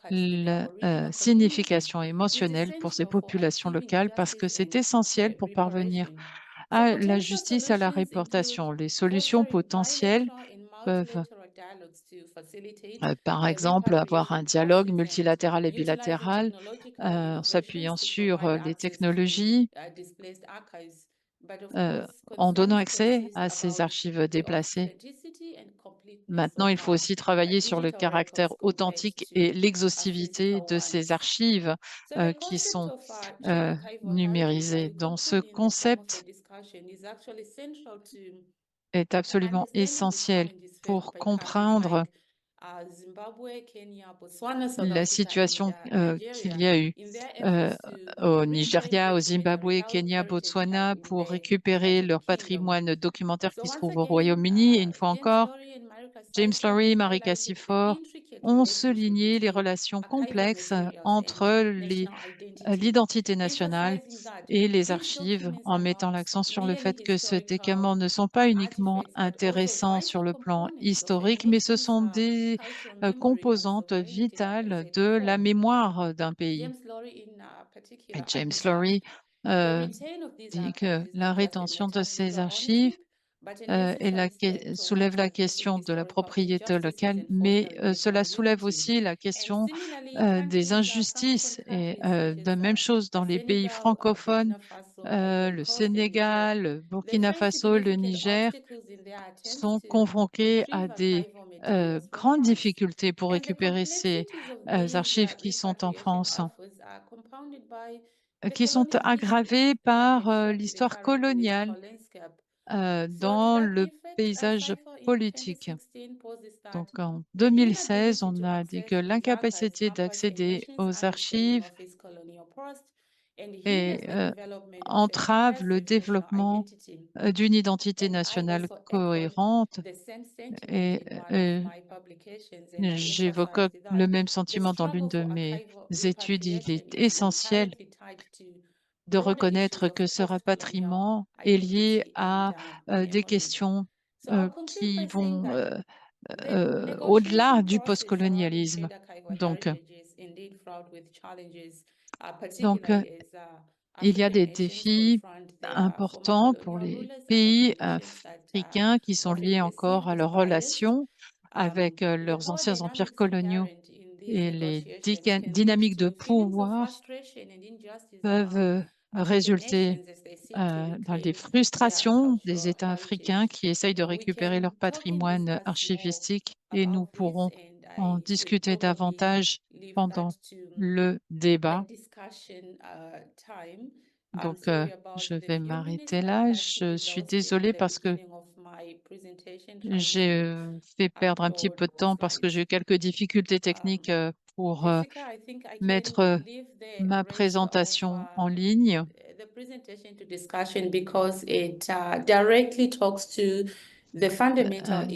la signification émotionnelle pour ces populations locales parce que c'est essentiel pour parvenir à la justice, à la réportation. Les solutions potentielles peuvent, par exemple, avoir un dialogue multilatéral et bilatéral en s'appuyant sur les technologies, en donnant accès à ces archives déplacées. Maintenant, il faut aussi travailler sur le caractère authentique et l'exhaustivité de ces archives qui sont numérisées. Donc, ce concept est absolument essentiel pour comprendre la situation qu'il y a eu au Nigeria, au Zimbabwe, Kenya, Botswana pour récupérer leur patrimoine documentaire qui se trouve au Royaume-Uni. Et une fois encore, James Lory, Marika Sifor ont souligné les relations complexes entre l'identité nationale et les archives en mettant l'accent sur le fait que ces documents ne sont pas uniquement intéressants sur le plan historique, mais ce sont des composantes vitales de la mémoire d'un pays. Et James Lory dit que la rétention de ces archives soulève la question de la propriété locale, mais cela soulève aussi la question des injustices. Et de même chose dans les pays francophones, le Sénégal, le Burkina Faso, le Niger sont convoqués à des grandes difficultés pour récupérer ces archives qui sont en France, qui sont aggravées par l'histoire coloniale dans le paysage politique. Donc, en 2016, on a dit que l'incapacité d'accéder aux archives entrave le développement d'une identité nationale cohérente. Et j'évoque le même sentiment dans l'une de mes études. Il est essentiel de reconnaître que ce rapatriement est lié à des questions qui vont au-delà du postcolonialisme. Donc, il y a des défis importants pour les pays africains qui sont liés encore à leurs relations avec leurs anciens empires coloniaux et les dynamiques de pouvoir peuvent résulter dans des frustrations des États africains qui essayent de récupérer leur patrimoine archivistique et nous pourrons en discuter davantage pendant le débat. Donc, je vais m'arrêter là. Je suis désolée parce que j'ai fait perdre un petit peu de temps parce que j'ai eu quelques difficultés techniques pour mettre ma présentation en ligne.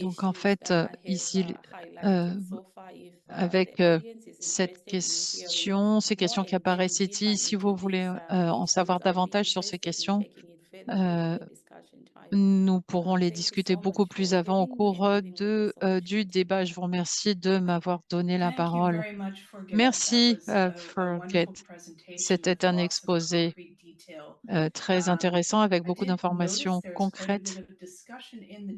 Donc, en fait, ici, avec cette question, ces questions qui apparaissent ici, si vous voulez en savoir davantage sur ces questions, nous pourrons les discuter beaucoup plus avant au cours du débat. Je vous remercie de m'avoir donné la parole. Merci, Forget. C'était un exposé très intéressant avec beaucoup d'informations concrètes.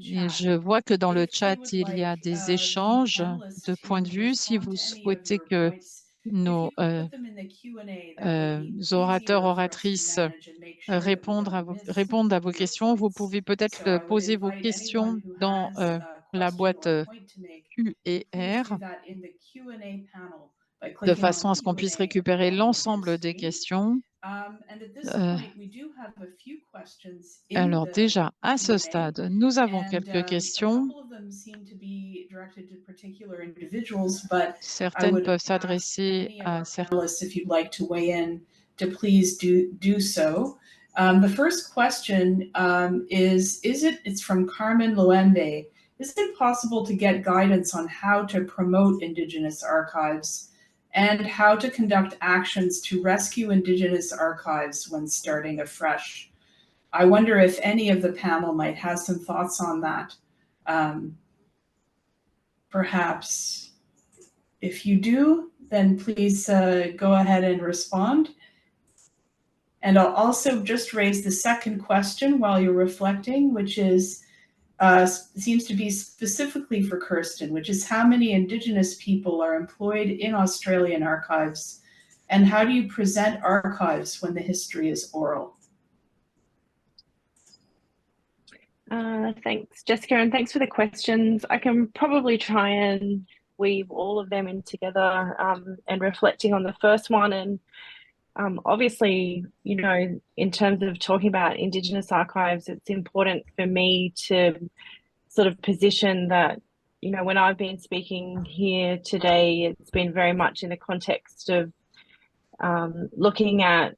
Et je vois que dans le chat, il y a des échanges de points de vue. Si vous souhaitez que nos orateurs, oratrices répondent à vos questions, vous pouvez peut-être poser vos questions dans la boîte QR de façon à ce qu'on puisse récupérer l'ensemble des questions. Alors déjà, à ce stade, nous avons quelques questions. Certaines peuvent s'adresser à certains. The first question it's from Carmen Luende. Is it possible to get guidance on how to promote Indigenous archives and how to conduct actions to rescue Indigenous archives when starting afresh? I wonder if any of the panel might have some thoughts on that. Perhaps if you do, then please go ahead and respond. And I'll also just raise the second question while you're reflecting, which is seems to be specifically for Kirsten, which is how many Indigenous people are employed in Australian archives, and how do you present archives when the history is oral? Thanks, Jessica, and thanks for the questions. I can probably try and weave all of them in together, and reflecting on the first one. And obviously, you know, in terms of talking about Indigenous archives, it's important for me to sort of position that, you know, when I've been speaking here today, it's been very much in the context of looking at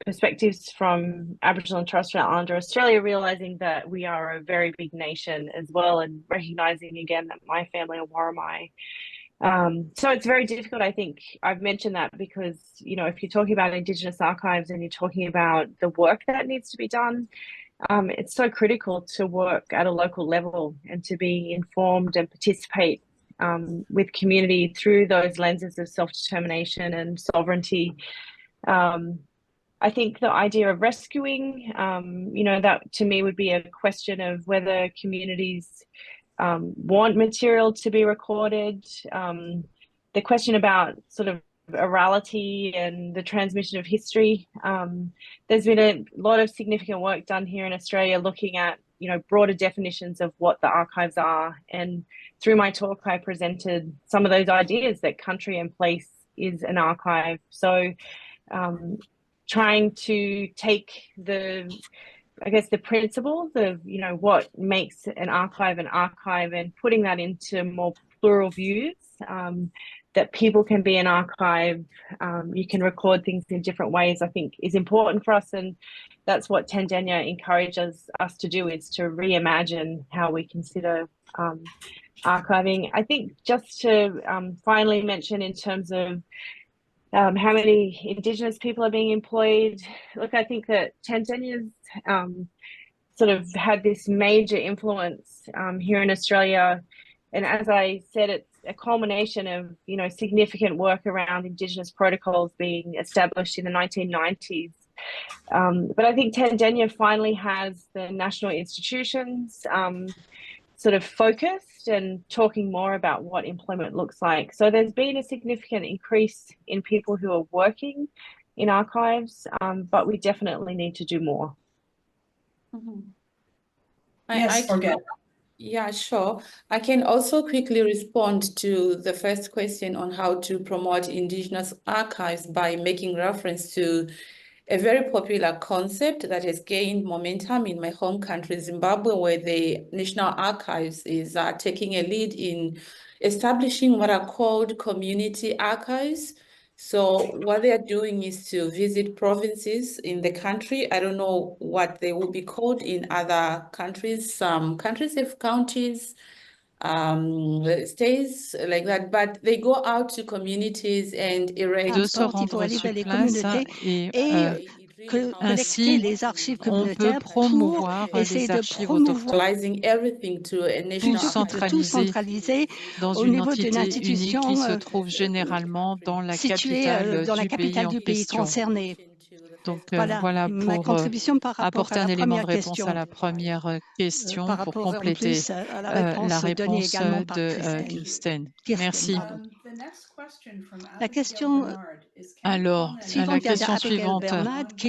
perspectives from Aboriginal and Torres Strait Islander Australia, realising that we are a very big nation as well, and recognising again that my family are Worimi. So it's very difficult. I think I've mentioned that because, you know, if you're talking about Indigenous archives and you're talking about the work that needs to be done, it's so critical to work at a local level and to be informed and participate with community through those lenses of self-determination and sovereignty. I think the idea of rescuing, you know, that to me would be a question of whether communities want material to be recorded. The question about sort of orality and the transmission of history. There's been a lot of significant work done here in Australia looking at, you know, broader definitions of what the archives are. And through my talk, I presented some of those ideas that country and place is an archive. So trying to take the, I guess, the principles of, you know, what makes an archive and putting that into more plural views, that people can be an archive, you can record things in different ways, I think is important for us. And that's what Tandanya encourages us to do, is to reimagine how we consider archiving. I think just to finally mention in terms of how many Indigenous people are being employed. Look, I think that Tanzania's sort of had this major influence here in Australia. And as I said, it's a culmination of, you know, significant work around Indigenous protocols being established in the 1990s. But I think Tanzania finally has the national institutions sort of focused and talking more about what employment looks like. So there's been a significant increase in people who are working in archives, but we definitely need to do more. Mm-hmm. Yes, forget. Yeah, sure. I can also quickly respond to the first question on how to promote Indigenous archives by making reference to a very popular concept that has gained momentum in my home country, Zimbabwe, where the National Archives is taking a lead in establishing what are called community archives. So what they are doing is to visit provinces in the country. I don't know what they will be called in other countries. Some countries have counties, states like that, but they go out to communities and erect. De se rendre sur place et ainsi on peut promouvoir les archives autochtones, tout centralisé dans une entité unique qui se trouve généralement dans la capitale du pays concerné. Donc voilà pour apporter un élément de réponse à la première question pour compléter la réponse de Kirsten. Merci. La question Alors, la question suivante,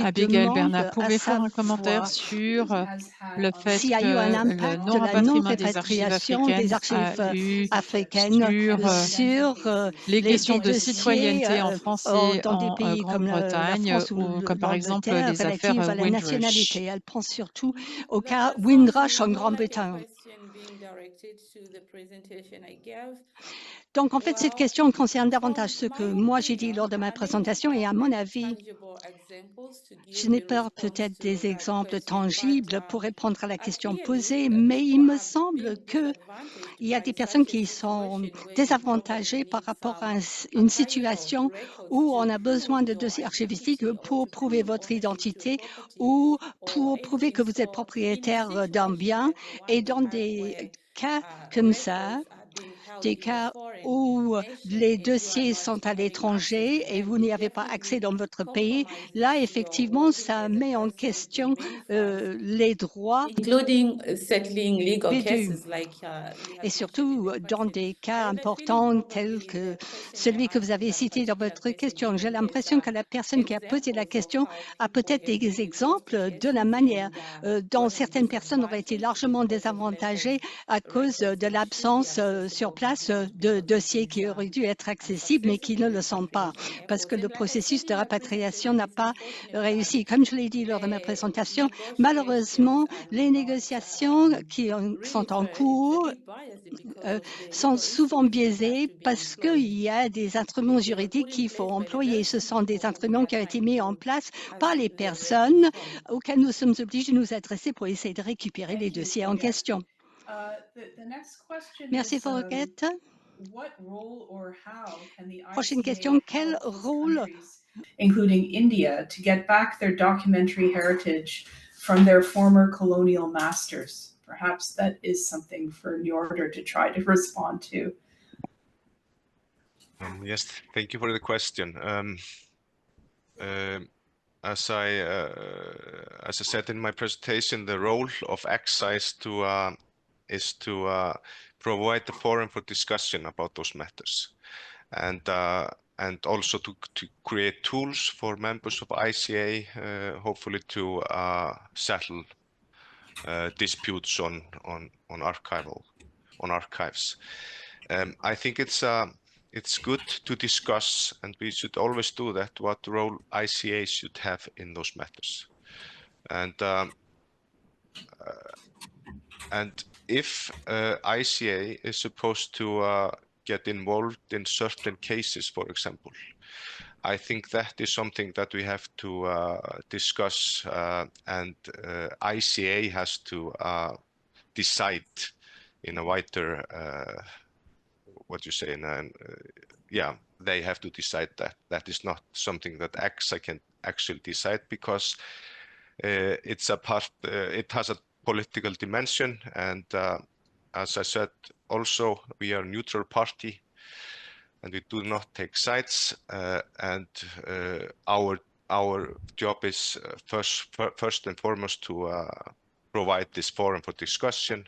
Abigail Bernard, pouvez faire un commentaire sur le fait s'il y a eu un que impact le de la non-rapatriement des archives africaines sur les questions de dossiers, citoyenneté en France et dans des en pays comme la Grande-Bretagne, France ou comme par exemple l'Angleterre, les affaires relatives à la Windrush. nationalité. Elle pense surtout au cas Windrush en Grande-Bretagne. Donc, en fait, cette question concerne davantage ce que moi j'ai dit lors de ma présentation et à mon avis, je n'ai pas peut-être des exemples tangibles pour répondre à la question posée, mais il me semble qu'il y a des personnes qui sont désavantagées par rapport à une situation où on a besoin de dossiers archivistiques pour prouver votre identité ou pour prouver que vous êtes propriétaire d'un bien. Et dans des cas comme ça, des cas où les dossiers sont à l'étranger et vous n'y avez pas accès dans votre pays, là, effectivement, ça met en question les droits bédus. Et surtout, dans des cas importants tels que celui que vous avez cité dans votre question, j'ai l'impression que la personne qui a posé la question a peut-être des exemples de la manière dont certaines personnes auraient été largement désavantagées à cause de l'absence sur place de dossiers qui auraient dû être accessibles, mais qui ne le sont pas, parce que le processus de rapatriation n'a pas réussi. Comme je l'ai dit lors de ma présentation, malheureusement, les négociations qui sont en cours sont souvent biaisées parce qu'il y a des instruments juridiques qu'il faut employer. Ce sont des instruments qui ont été mis en place par les personnes auxquelles nous sommes obligés de nous adresser pour essayer de récupérer les dossiers en question. Merci, Forget. Prochaine question, quel rôle, including India, to get back their documentary heritage from their former colonial masters? Perhaps that is something for Njörður to try to respond to. Yes, thank you for the question. As I said in my presentation, the role of EGSAH is to provide the forum for discussion about those matters, and also to create tools for members of ICA, hopefully to settle disputes on archives. I think it's good to discuss, and we should always do that, what role ICA should have in those matters. And if ICA is supposed to get involved in certain cases, for example, I think that is something that we have to discuss, and ICA has to decide in a wider, yeah, they have to decide that. That is not something that EGSAH can actually decide, because it's a part, it has a political dimension, and as I said, also we are a neutral party and we do not take sides, and our job is first and foremost to provide this forum for discussion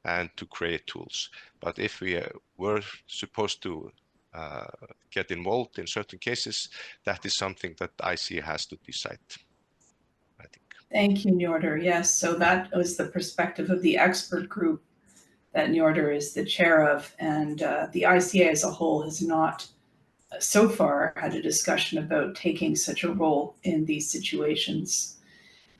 and to create tools. But if we were supposed to get involved in certain cases, that is something that ICA has to decide, I think. Thank you, Njörður. Yes, so that was the perspective of the expert group that Njörður is the chair of, and the ICA as a whole has not so far had a discussion about taking such a role in these situations.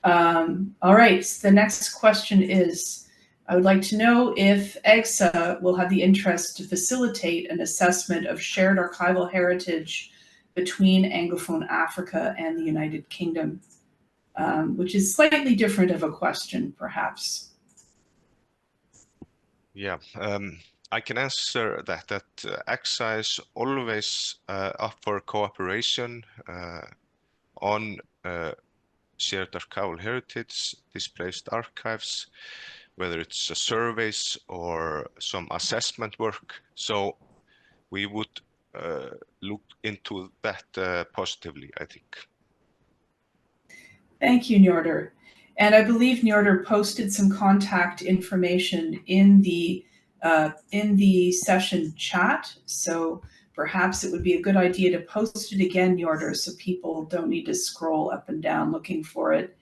All right, the next question is, I would like to know if EGSAH will have the interest to facilitate an assessment of shared archival heritage between Anglophone Africa and the United Kingdom, which is slightly different of a question, perhaps. Yeah, I can answer that EGSAH is always up for cooperation on shared archival heritage, displaced archives, whether it's surveys or some assessment work. So we would look into that positively, I think. Thank you, Njörður. And I believe Njörður posted some contact information in the session chat. So perhaps it would be a good idea to post it again, Njörður, so people don't need to scroll up and down looking for it.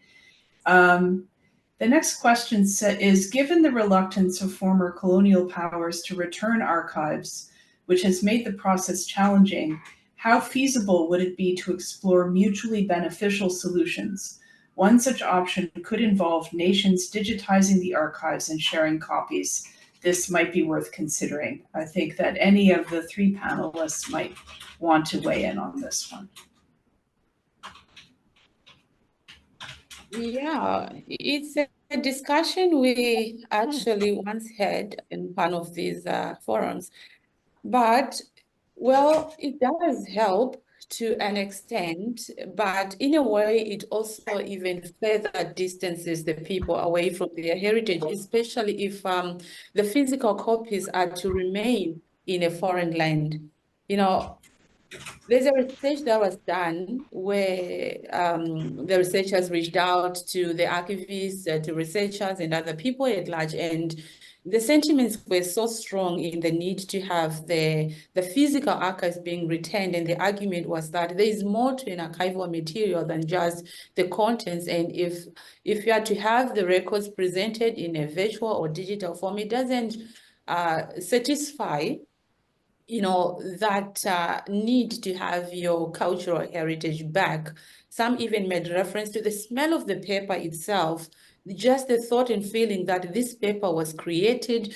The next question is, given the reluctance of former colonial powers to return archives, which has made the process challenging, how feasible would it be to explore mutually beneficial solutions? One such option could involve nations digitizing the archives and sharing copies. This might be worth considering. I think that any of the three panelists might want to weigh in on this one. Yeah, it's a discussion we actually once had in one of these forums. But, well, it does help to an extent, but in a way, it also even further distances the people away from their heritage, especially if the physical copies are to remain in a foreign land. You know, there's a research that was done where the researchers reached out to the archivists, to researchers and other people at large, and the sentiments were so strong in the need to have the physical archives being retained, and the argument was that there is more to an archival material than just the contents, and if you are to have the records presented in a virtual or digital form, it doesn't satisfy that need to have your cultural heritage back. Some even made reference to the smell of the paper itself, just the thought and feeling that this paper was created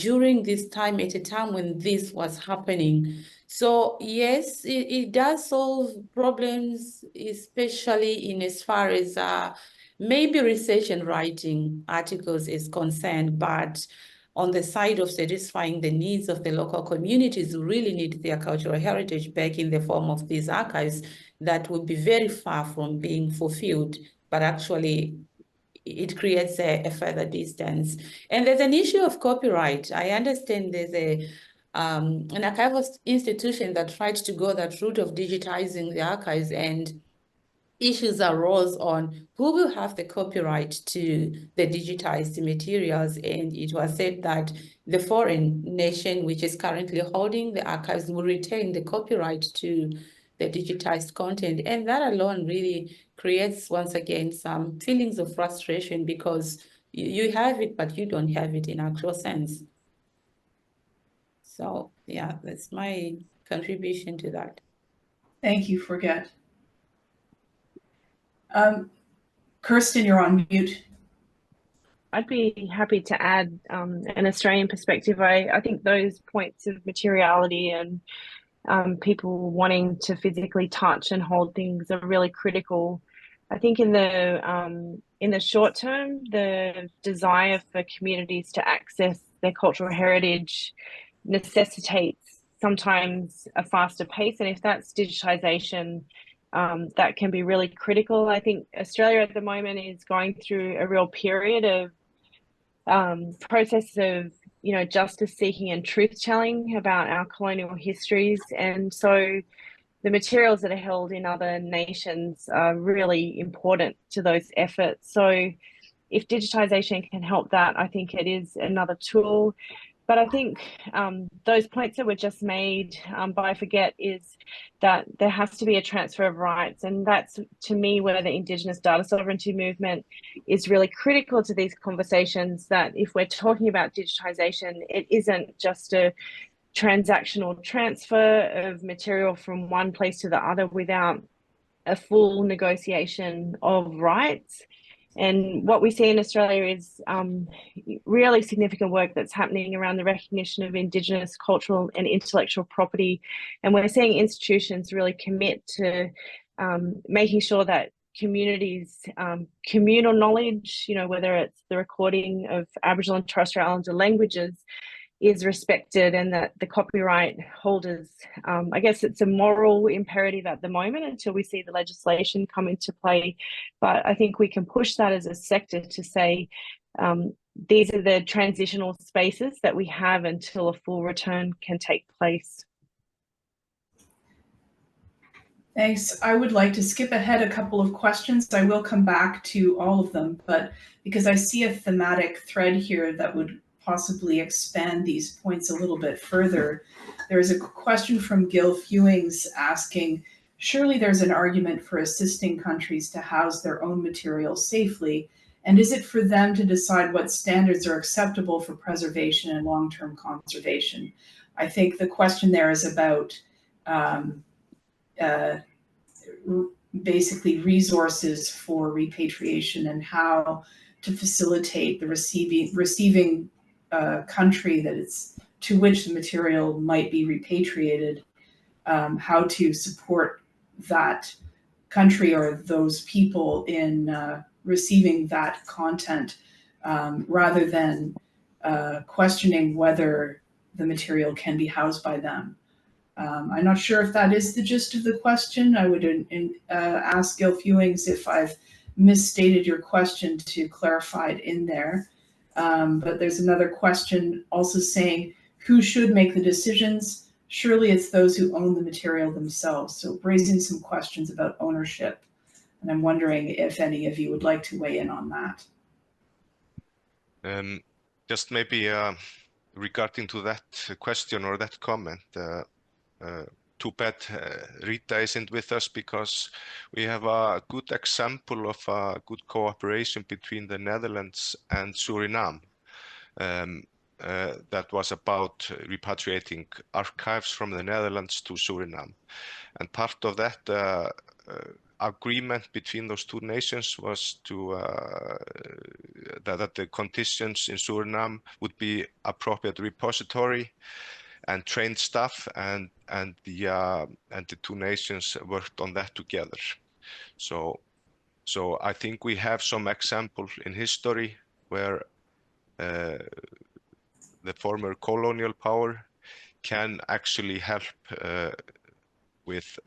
during this time, at a time when this was happening. So yes, it does solve problems, especially in as far as maybe research and writing articles is concerned, but on the side of satisfying the needs of the local communities who really need their cultural heritage back in the form of these archives, that would be very far from being fulfilled, but actually it creates a further distance. And there's an issue of copyright. I understand there's an archival institution that tried to go that route of digitizing the archives, and issues arose on who will have the copyright to the digitized materials, and it was said that the foreign nation which is currently holding the archives will retain the copyright to the digitized content, and that alone really creates, once again, some feelings of frustration because you have it but you don't have it in actual sense. So yeah, that's my contribution to that. Thank you, Forget. Kirsten, you're on mute. I'd be happy to add an Australian perspective. I think those points of materiality and people wanting to physically touch and hold things are really critical. I think in the short term, the desire for communities to access their cultural heritage necessitates sometimes a faster pace, and if that's digitization, that can be really critical. I think Australia at the moment is going through a real period of process of justice seeking and truth telling about our colonial histories, and so the materials that are held in other nations are really important to those efforts. So if digitization can help that, I think it is another tool. But I think those points that were just made by Forget is that there has to be a transfer of rights. And that's, to me, where the Indigenous data sovereignty movement is really critical to these conversations, that if we're talking about digitization, it isn't just a transactional transfer of material from one place to the other without a full negotiation of rights. And what we see in Australia is really significant work that's happening around the recognition of Indigenous cultural and intellectual property. And we're seeing institutions really commit to making sure that communities' communal knowledge, whether it's the recording of Aboriginal and Torres Strait Islander languages, is respected, and that the copyright holders, I guess it's a moral imperative at the moment until we see the legislation come into play. But I think we can push that as a sector to say, these are the transitional spaces that we have until a full return can take place. Thanks. I would like to skip ahead a couple of questions. I will come back to all of them, but because I see a thematic thread here that would possibly expand these points a little bit further. There's a question from Gil Fewings asking, surely there's an argument for assisting countries to house their own materials safely, and is it for them to decide what standards are acceptable for preservation and long-term conservation? I think the question there is about basically resources for repatriation and how to facilitate the receiving country that it's to which the material might be repatriated, how to support that country or those people in receiving that content, rather than questioning whether the material can be housed by them. I'm not sure if that is the gist of the question. I would ask Gil Fewings if I've misstated your question to clarify it in there. But there's another question also saying, who should make the decisions? Surely it's those who own the material themselves. So raising some questions about ownership. And I'm wondering if any of you would like to weigh in on that. Just maybe regarding to that question or that comment, too bad Rita isn't with us, because we have a good example of a good cooperation between the Netherlands and Suriname. That was about repatriating archives from the Netherlands to Suriname. And part of that agreement between those two nations was to that the conditions in Suriname would be appropriate repository and trained staff, and the two nations worked on that together. So I think we have some examples in history where the former colonial power can actually help with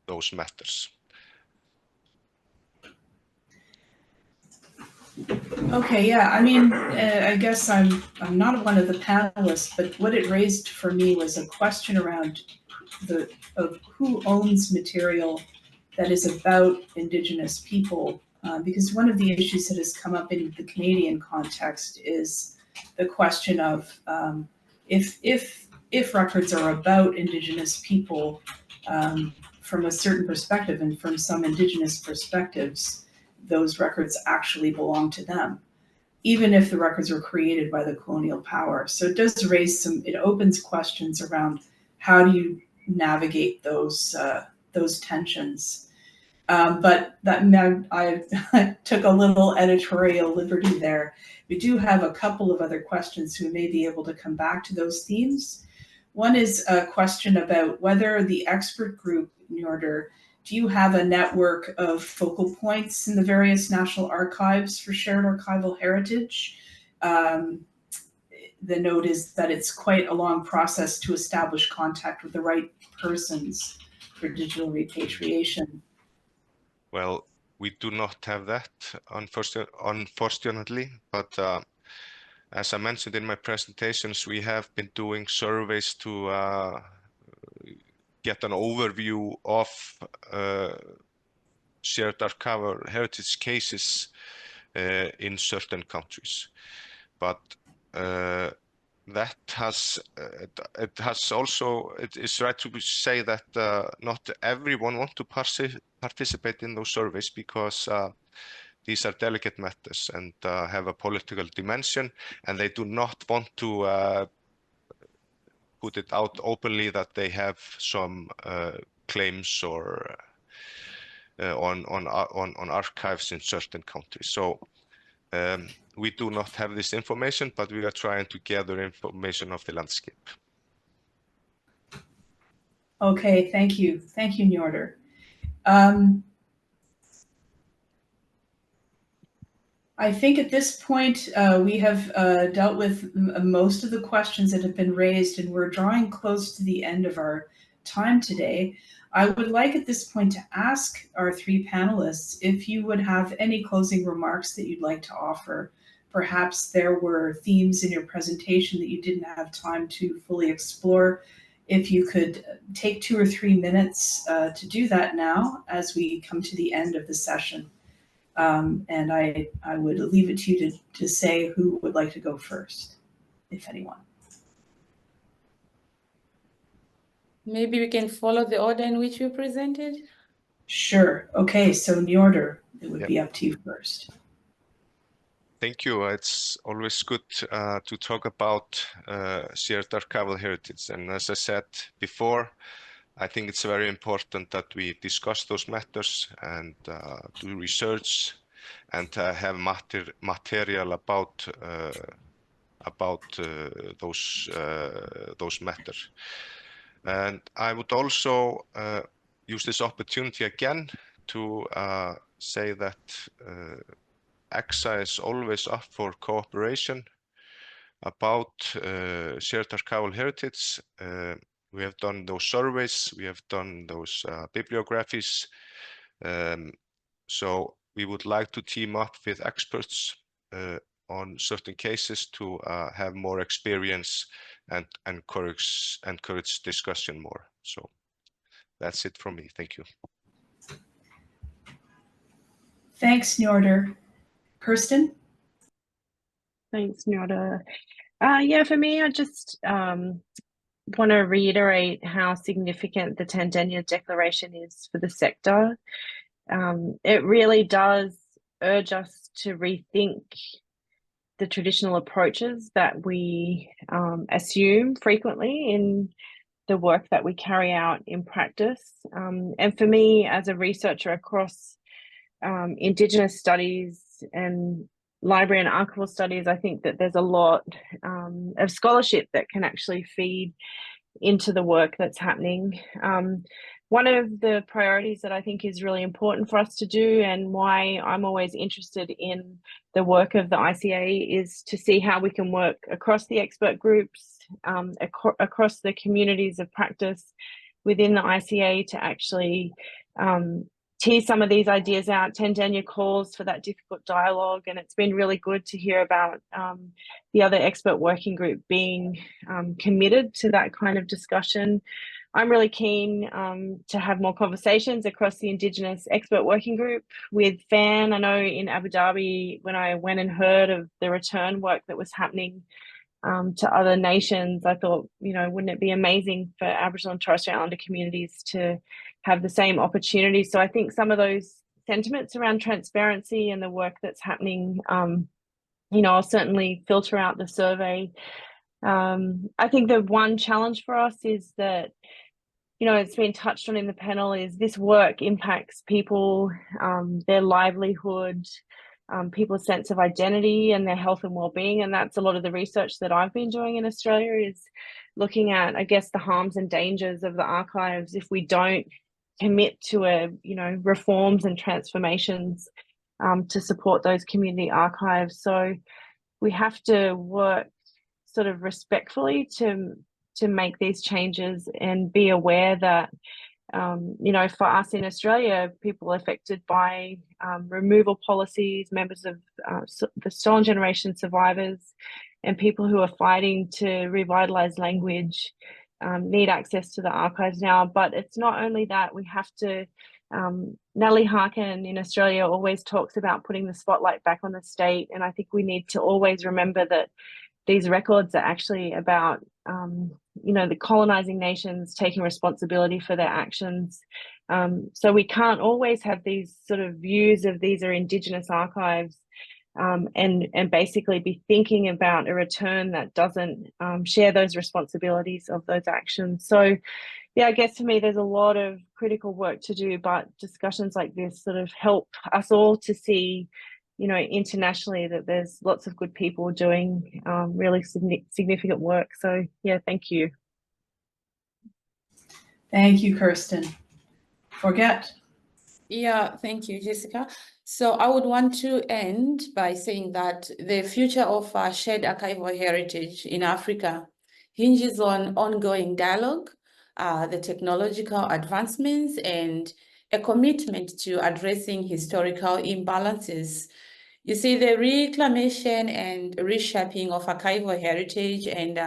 those matters. Okay, yeah, I mean, I guess I'm not one of the panelists, but what it raised for me was a question around of who owns material that is about Indigenous people, because one of the issues that has come up in the Canadian context is the question of if records are about Indigenous people from a certain perspective, and from some Indigenous perspectives, those records actually belong to them, even if the records were created by the colonial power. So it does raise it opens questions around how do you navigate those tensions. But that I took a little editorial liberty there. We do have a couple of other questions, so we may be able to come back to those themes. One is a question about whether the expert group, Njörður, do you have a network of focal points in the various national archives for shared archival heritage? The note is that it's quite a long process to establish contact with the right persons for digital repatriation. Well, we do not have that, unfortunately, but as I mentioned in my presentations, we have been doing surveys to get an overview of shared archival heritage cases in certain countries. But that has it is right to say that not everyone wants to participate in those surveys, because these are delicate matters and have a political dimension, and they do not want to put it out openly that they have some claims or on archives in certain countries. So we do not have this information, but we are trying to gather information of the landscape. Okay, thank you. Thank you, Njörður. I think at this point we have dealt with most of the questions that have been raised, and we're drawing close to the end of our time today. I would like at this point to ask our three panelists if you would have any closing remarks that you'd like to offer. Perhaps there were themes in your presentation that you didn't have time to fully explore. If you could take 2 or 3 minutes to do that now as we come to the end of the session. And I would leave it to you to say who would like to go first, if anyone. Maybe we can follow the order in which you presented. Sure. Okay, so Njörður, it would be up to you first. Thank you. It's always good to talk about shared archival heritage. And as I said before, I think it's very important that we discuss those matters and do research and have material about those matters. And I would also use this opportunity again to say that EGSAH is always up for cooperation about shared archival heritage. We have done those surveys, we have done those bibliographies. So we would like to team up with experts on certain cases to have more experience and encourage discussion more. So that's it from me. Thank you. Thanks, Njörður. Kirsten? Thanks, Njörður. Yeah, for me, I just want to reiterate how significant the Tandaya Declaration is for the sector. It really does urge us to rethink the traditional approaches that we assume frequently in the work that we carry out in practice. And for me, as a researcher across Indigenous studies and library and archival studies, I think that there's a lot of scholarship that can actually feed into the work that's happening. One of the priorities that I think is really important for us to do, and why I'm always interested in the work of the ICA, is to see how we can work across the expert groups, across the communities of practice within the ICA to actually tease some of these ideas out. Tandaya calls for that difficult dialogue, and it's been really good to hear about the other expert working group being committed to that kind of discussion. I'm really keen to have more conversations across the Indigenous Expert Working Group with FAN. I know in Abu Dhabi, when I went and heard of the return work that was happening to other nations, I thought, you know, wouldn't it be amazing for Aboriginal and Torres Strait Islander communities to have the same opportunities? So I think some of those sentiments around transparency and the work that's happening, you know, I'll certainly filter out the survey. I think the one challenge for us is that, you know, it's been touched on in the panel, is this work impacts people, their livelihood, people's sense of identity and their health and well-being. And that's a lot of the research that I've been doing in Australia, is looking at, I guess, the harms and dangers of the archives if we don't commit to you know, reforms and transformations to support those community archives. So we have to work sort of respectfully to make these changes, and be aware that you know, for us in Australia, people affected by removal policies, members of the stolen generation survivors, and people who are fighting to revitalise language need access to the archives now. But it's not only that, we have to, Natalie Harkin in Australia always talks about putting the spotlight back on the state, and I think we need to always remember that these records are actually about, you know, the colonizing nations taking responsibility for their actions. So we can't always have these sort of views of these are Indigenous archives and basically be thinking about a return that doesn't share those responsibilities of those actions. So yeah, I guess for me, there's a lot of critical work to do, but discussions like this sort of help us all to see, you know, internationally, that there's lots of good people doing really significant work. So yeah, thank you. Thank you, Kirsten. Forget. Yeah, thank you, Jessica. So I would want to end by saying that the future of shared archival heritage in Africa hinges on ongoing dialogue, the technological advancements, and a commitment to addressing historical imbalances. You see, the reclamation and reshaping of archival heritage and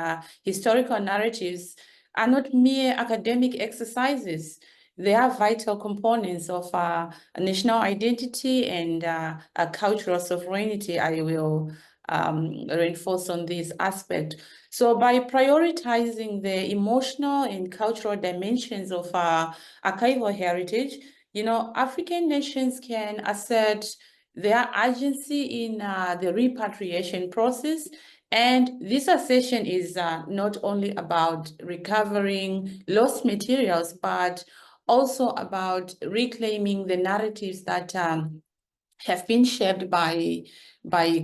historical narratives are not mere academic exercises. they are vital components of a national identity and a cultural sovereignty. I will reinforce on this aspect. So by prioritizing the emotional and cultural dimensions of archival heritage, African nations can assert their agency in the repatriation process. And this assertion is not only about recovering lost materials, but also about reclaiming the narratives that have been shaped by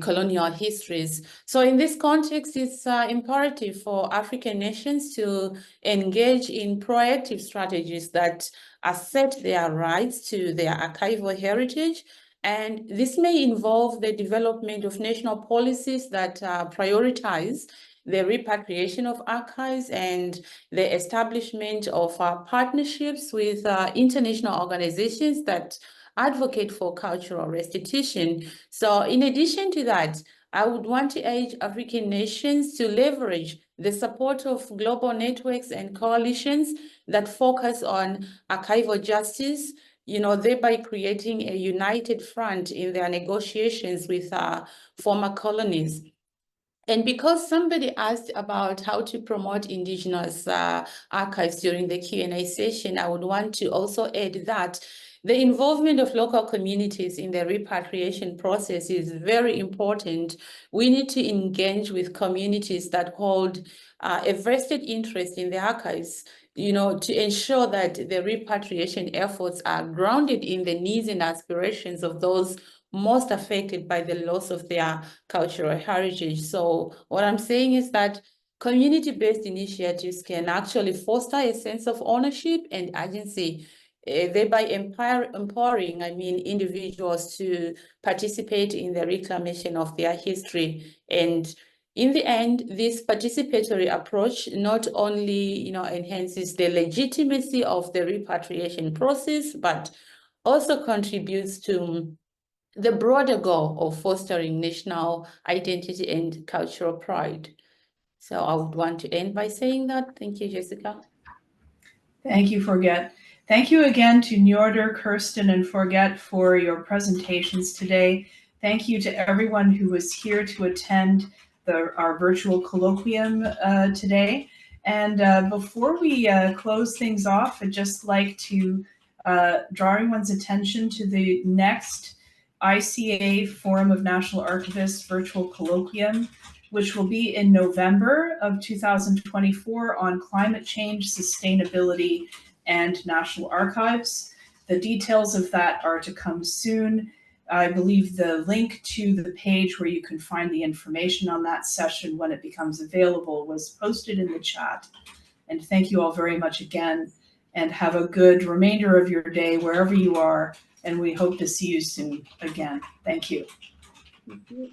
colonial histories. So in this context, it's imperative for African nations to engage in proactive strategies that assert their rights to their archival heritage. And this may involve the development of national policies that prioritize the repatriation of archives and the establishment of partnerships with international organizations that advocate for cultural restitution. So in addition to that, I would want to urge African nations to leverage the support of global networks and coalitions that focus on archival justice, thereby creating a united front in their negotiations with former colonies. And because somebody asked about how to promote Indigenous archives during the Q&A session, I would want to also add that the involvement of local communities in the repatriation process is very important. We need to engage with communities that hold a vested interest in the archives, to ensure that the repatriation efforts are grounded in the needs and aspirations of those most affected by the loss of their cultural heritage. So what I'm saying is that community-based initiatives can actually foster a sense of ownership and agency, thereby empowering, individuals to participate in the reclamation of their history. And in the end, this participatory approach not only, enhances the legitimacy of the repatriation process, but also contributes to the broader goal of fostering national identity and cultural pride. So I would want to end by saying that. Thank you, Jessica. Thank you, Forget. Thank you again to Njörður, Kirsten, and Forget for your presentations today. Thank you to everyone who was here to attend our virtual colloquium today. And before we close things off, I'd just like to draw everyone's attention to the next ICA Forum of National Archivists Virtual Colloquium, which will be in November of 2024 on climate change, sustainability, and national archives. The details of that are to come soon. I believe the link to the page where you can find the information on that session when it becomes available was posted in the chat. And thank you all very much again, and have a good remainder of your day wherever you are, and we hope to see you soon again. Thank you. Thank you.